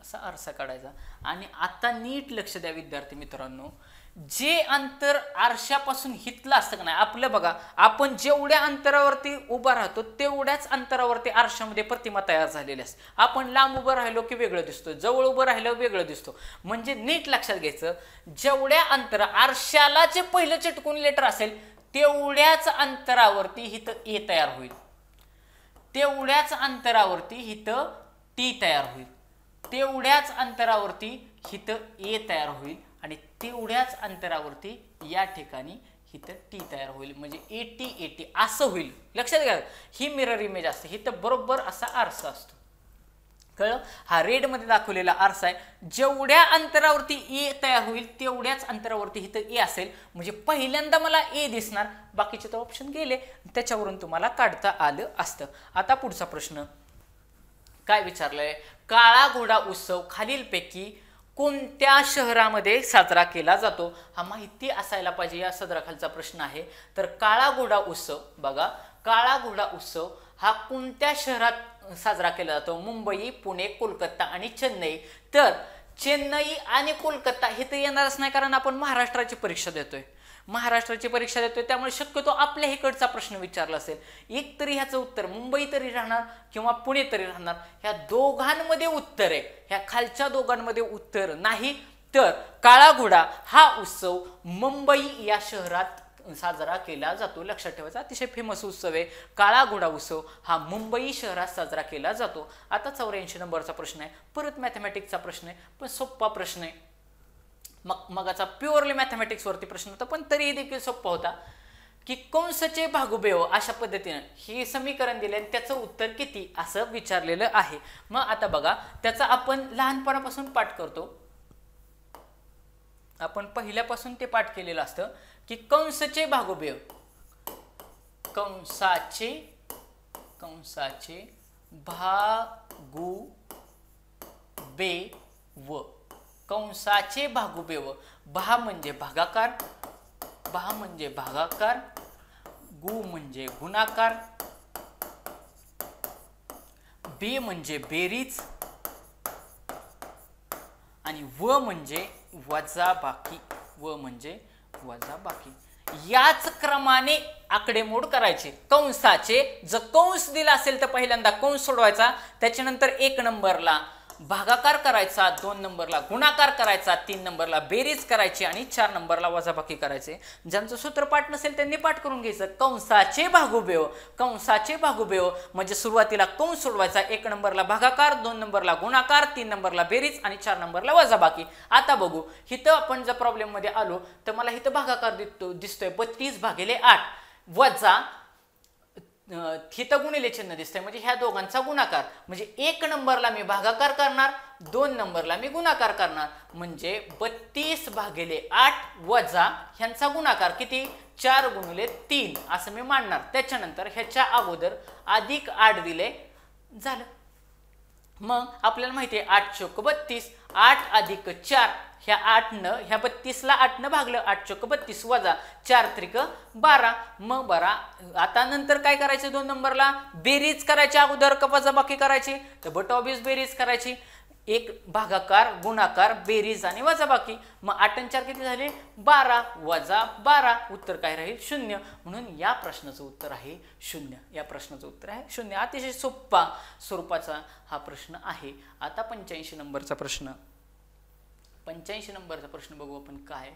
असा आरसा काढायचा. आणि आता नीट लक्ष द्या विद्यार्थी मित्रांनो, जे अंतर आरशापासून हितलं असतं का नाही आपलं, बघा आपण जेवढ्या अंतरावरती उभा राहतो तेवढ्याच अंतरावरती आरशामध्ये प्रतिमा तयार झालेली असते. आपण लांब उभं राहिलो की वेगळं दिसतो, जवळ उभं राहिलो वेगळं दिसतो. म्हणजे नीट लक्षात घ्यायचं, जेवढ्या अंतर आरशाला जे पहिलं चिटकून लेटर असेल तेवढ्याच अंतरावरती हिथं ए तयार होईल, तेवढ्याच अंतरावरती हिथं टी तयार होईल, तेवढ्याच अंतरावरती हिथं ए तयार होईल आणि तेवढ्याच अंतरावरती या ठिकाणी हिथं टी तयार होईल. म्हणजे एटी असं होईल. लक्षात घ्या, ही मिरर इमेज असते. हिथं बरोबर असा आरसा असतो. कळलं? हा रेड मध्ये दाखवलेला आरसा आहे. जेवढ्या अंतरावरती ए तयार होईल तेवढ्याच अंतरावरती इथं ए असेल. म्हणजे पहिल्यांदा मला ए दिसणार, बाकीचे तर ऑप्शन गेले, त्याच्यावरून तुम्हाला काढता आलं असतं. आता पुढचा प्रश्न काय विचारलंय, काळा घोडा उत्सव खालीलपैकी कोणत्या शहरामध्ये साजरा केला जातो? हा माहिती असायला पाहिजे, या सदराखालचा प्रश्न आहे. तर काळा घोडा उत्सव, बघा काळा घोडा उत्सव हा कोणत्या शहरात साजरा केला जातो? मुंबई, पुणे, कोलकाता आणि चेन्नई. तर चेन्नई आणि कोलकाता हे तर येणारच नाही, कारण आपण महाराष्ट्राची परीक्षा देतोय, त्यामुळे शक्यतो आपल्या इकडचा प्रश्न विचारला असेल. एक तरी ह्याचं उत्तर मुंबई तरी राहणार किंवा पुणे तरी राहणार. ह्या दोघांमध्ये उत्तर आहे, ह्या खालच्या दोघांमध्ये उत्तर नाही. तर काळा घोडा हा उत्सव मुंबई या शहरात साजरा केला जातो. लक्षात ठेवायचा, अतिशय फेमस उत्सव आहे काळा घोडा उत्सव, हा मुंबई शहरात साजरा केला जातो. आता 84 नंबरचा प्रश्न आहे, परत मॅथमॅटिक्सचा प्रश्न आहे, पण सोपा प्रश्न आहे. मगाचा प्युअरली मॅथमॅटिक्स वरती प्रश्न होता, पण तरीही देखील सोपा होता. की कंसचे भागुबेव अशा पद्धतीने हे समीकरण दिले आणि त्याचं उत्तर किती असं विचारलेलं आहे. मग आता बघा, त्याचा आपण लहानपणापासून पाठ करतो, आपण पहिल्यापासून ते पाठ केलेलं असतं की कंसचे भागुबेव, कंसाचे भागुबेव, कंसाचे भागुबेव. भा म्हणजे भागाकार, गु म्हणजे गुणाकार, बे म्हणजे बेरीज आणि व म्हणजे वजाबाकी, याच क्रमाने आकडेमोड करायचे. कंसाचे जर कंस दिला असेल तर पहिल्यांदा कंस सोडवायचा, त्याच्यानंतर 1 नंबरला भागाकार करायचा, 2 नंबरला गुणाकार करायचा, 3 नंबरला बेरीज करायची आणि 4 नंबरला वजाबाकी करायचे. ज्यांचं सूत्र पाठ नसेल त्यांनी पाठ करून घ्यायचं. कंसाचे भागुबेव म्हणजे सुरुवातीला कंस सोडवायचा, 1 नंबरला भागाकार, 2 नंबरला गुणाकार, 3 नंबरला बेरीज आणि 4 नंबरला वजाबाकी. आता बघू, इथं आपण जर प्रॉब्लेम मध्ये आलो तर मला इथं भागाकार दिसतोय 32/8 वजा हिथं गुणिले चिन्ह दिसतंय, म्हणजे ह्या दोघांचा गुणाकार. म्हणजे 1 नंबरला मी भागाकार करणार, 2 नंबरला मी गुणाकार करणार, म्हणजे 32/8 वजा ह्यांचा गुणाकार किती 4 गुणिले 3 असं मी मांडणार. त्याच्यानंतर ह्याच्या अगोदर अधिक 8 दिले, झालं. मग आपल्याला माहिती आहे 8 चोक 32, 8 अधिक 4, ह्या 8 ह्या 32ला 8 भागलं, 8 चोक 32 वजा 4 त्रिक 12. मग बरा आता नंतर काय करायचं, 2 नंबरला बेरीज करायची, अगोदर का वजाबाकी करायची, तर बट ऑब्वियस बेरीज करायची. 1 भागाकार, गुणाकार, बेरीज आणि वजाबाकी. मग 8 आणि 4 किती झाले 12 वजा 12, उत्तर काय राहील 0. म्हणून या प्रश्नाचं उत्तर आहे 0. अतिशय सोपा स्वरूपाचा हा प्रश्न आहे. आता 85 नंबरचा प्रश्न बघू आपण काय.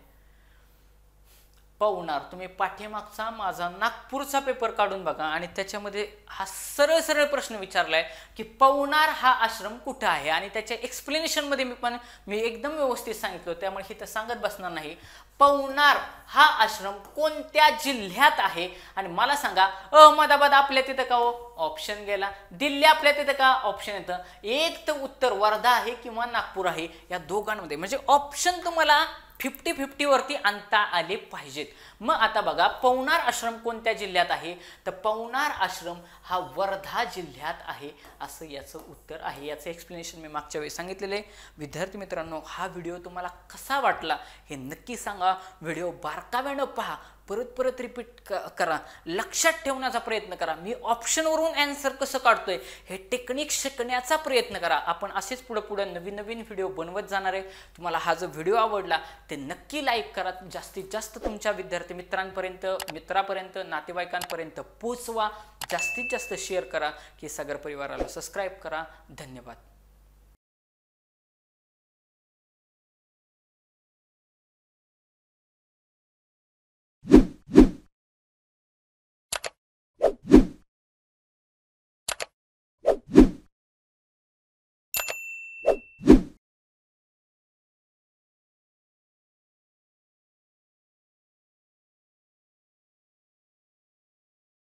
पवनार, तुम्ही पाठीमागचा माझा नागपूरचा पेपर काढून बघा आणि त्याच्यामध्ये हा सरळ प्रश्न विचारलाय की पवनार हा आश्रम कुठे आहे, आणि त्याच्या एक्सप्लेनेशन मध्ये मी एकदम व्यवस्थित सांगितलं, त्यामुळे हे तर सांगत बसणार नाही. पवनार हा आश्रम कोणत्या जिल्ह्यात आहे, आणि मला सांगा अहमदाबाद आपल्या तिथं का हो, ऑप्शन गेला. दिल्ली आपल्या तिथं का, ऑप्शन येतं. एक तर उत्तर वर्धा आहे किंवा नागपूर आहे, या दोघांमध्ये. म्हणजे ऑप्शन तुम्हाला 50-50 वरती आणता आले पाहिजेत. मग आता बघा, पवनार आश्रम कोणत्या जिल्ह्यात आहे, तर पवनार आश्रम हा वर्धा जिल्ह्यात आहे, असं याचं उत्तर आहे. याचं एक्सप्लेनेशन मी मागच्या वेळी सांगितलेलं आहे. विद्यार्थी मित्रांनो, हा व्हिडिओ तुम्हाला कसा वाटला हे नक्की सांगा. व्हिडिओ बारकाव्यानं पहा, परत परत रिपीट करा, लक्षात ठेवण्याचा प्रयत्न करा. मी ऑप्शनवरून ॲन्सर कसं काढतोय हे टेक्निक शिकण्याचा प्रयत्न करा. आपण असेच पुढे नवीन नवीन व्हिडिओ बनवत जाणार आहे. तुम्हाला हा जो व्हिडिओ आवडला ते नक्की लाईक करा. जास्तीत जास्त तुमच्या विद्यार्थी मित्रापर्यंत नातेवाईकांपर्यंत पोचवा. जास्तीत जास्त शेअर करा. की सागर परिवाराला सबस्क्राईब करा. धन्यवाद.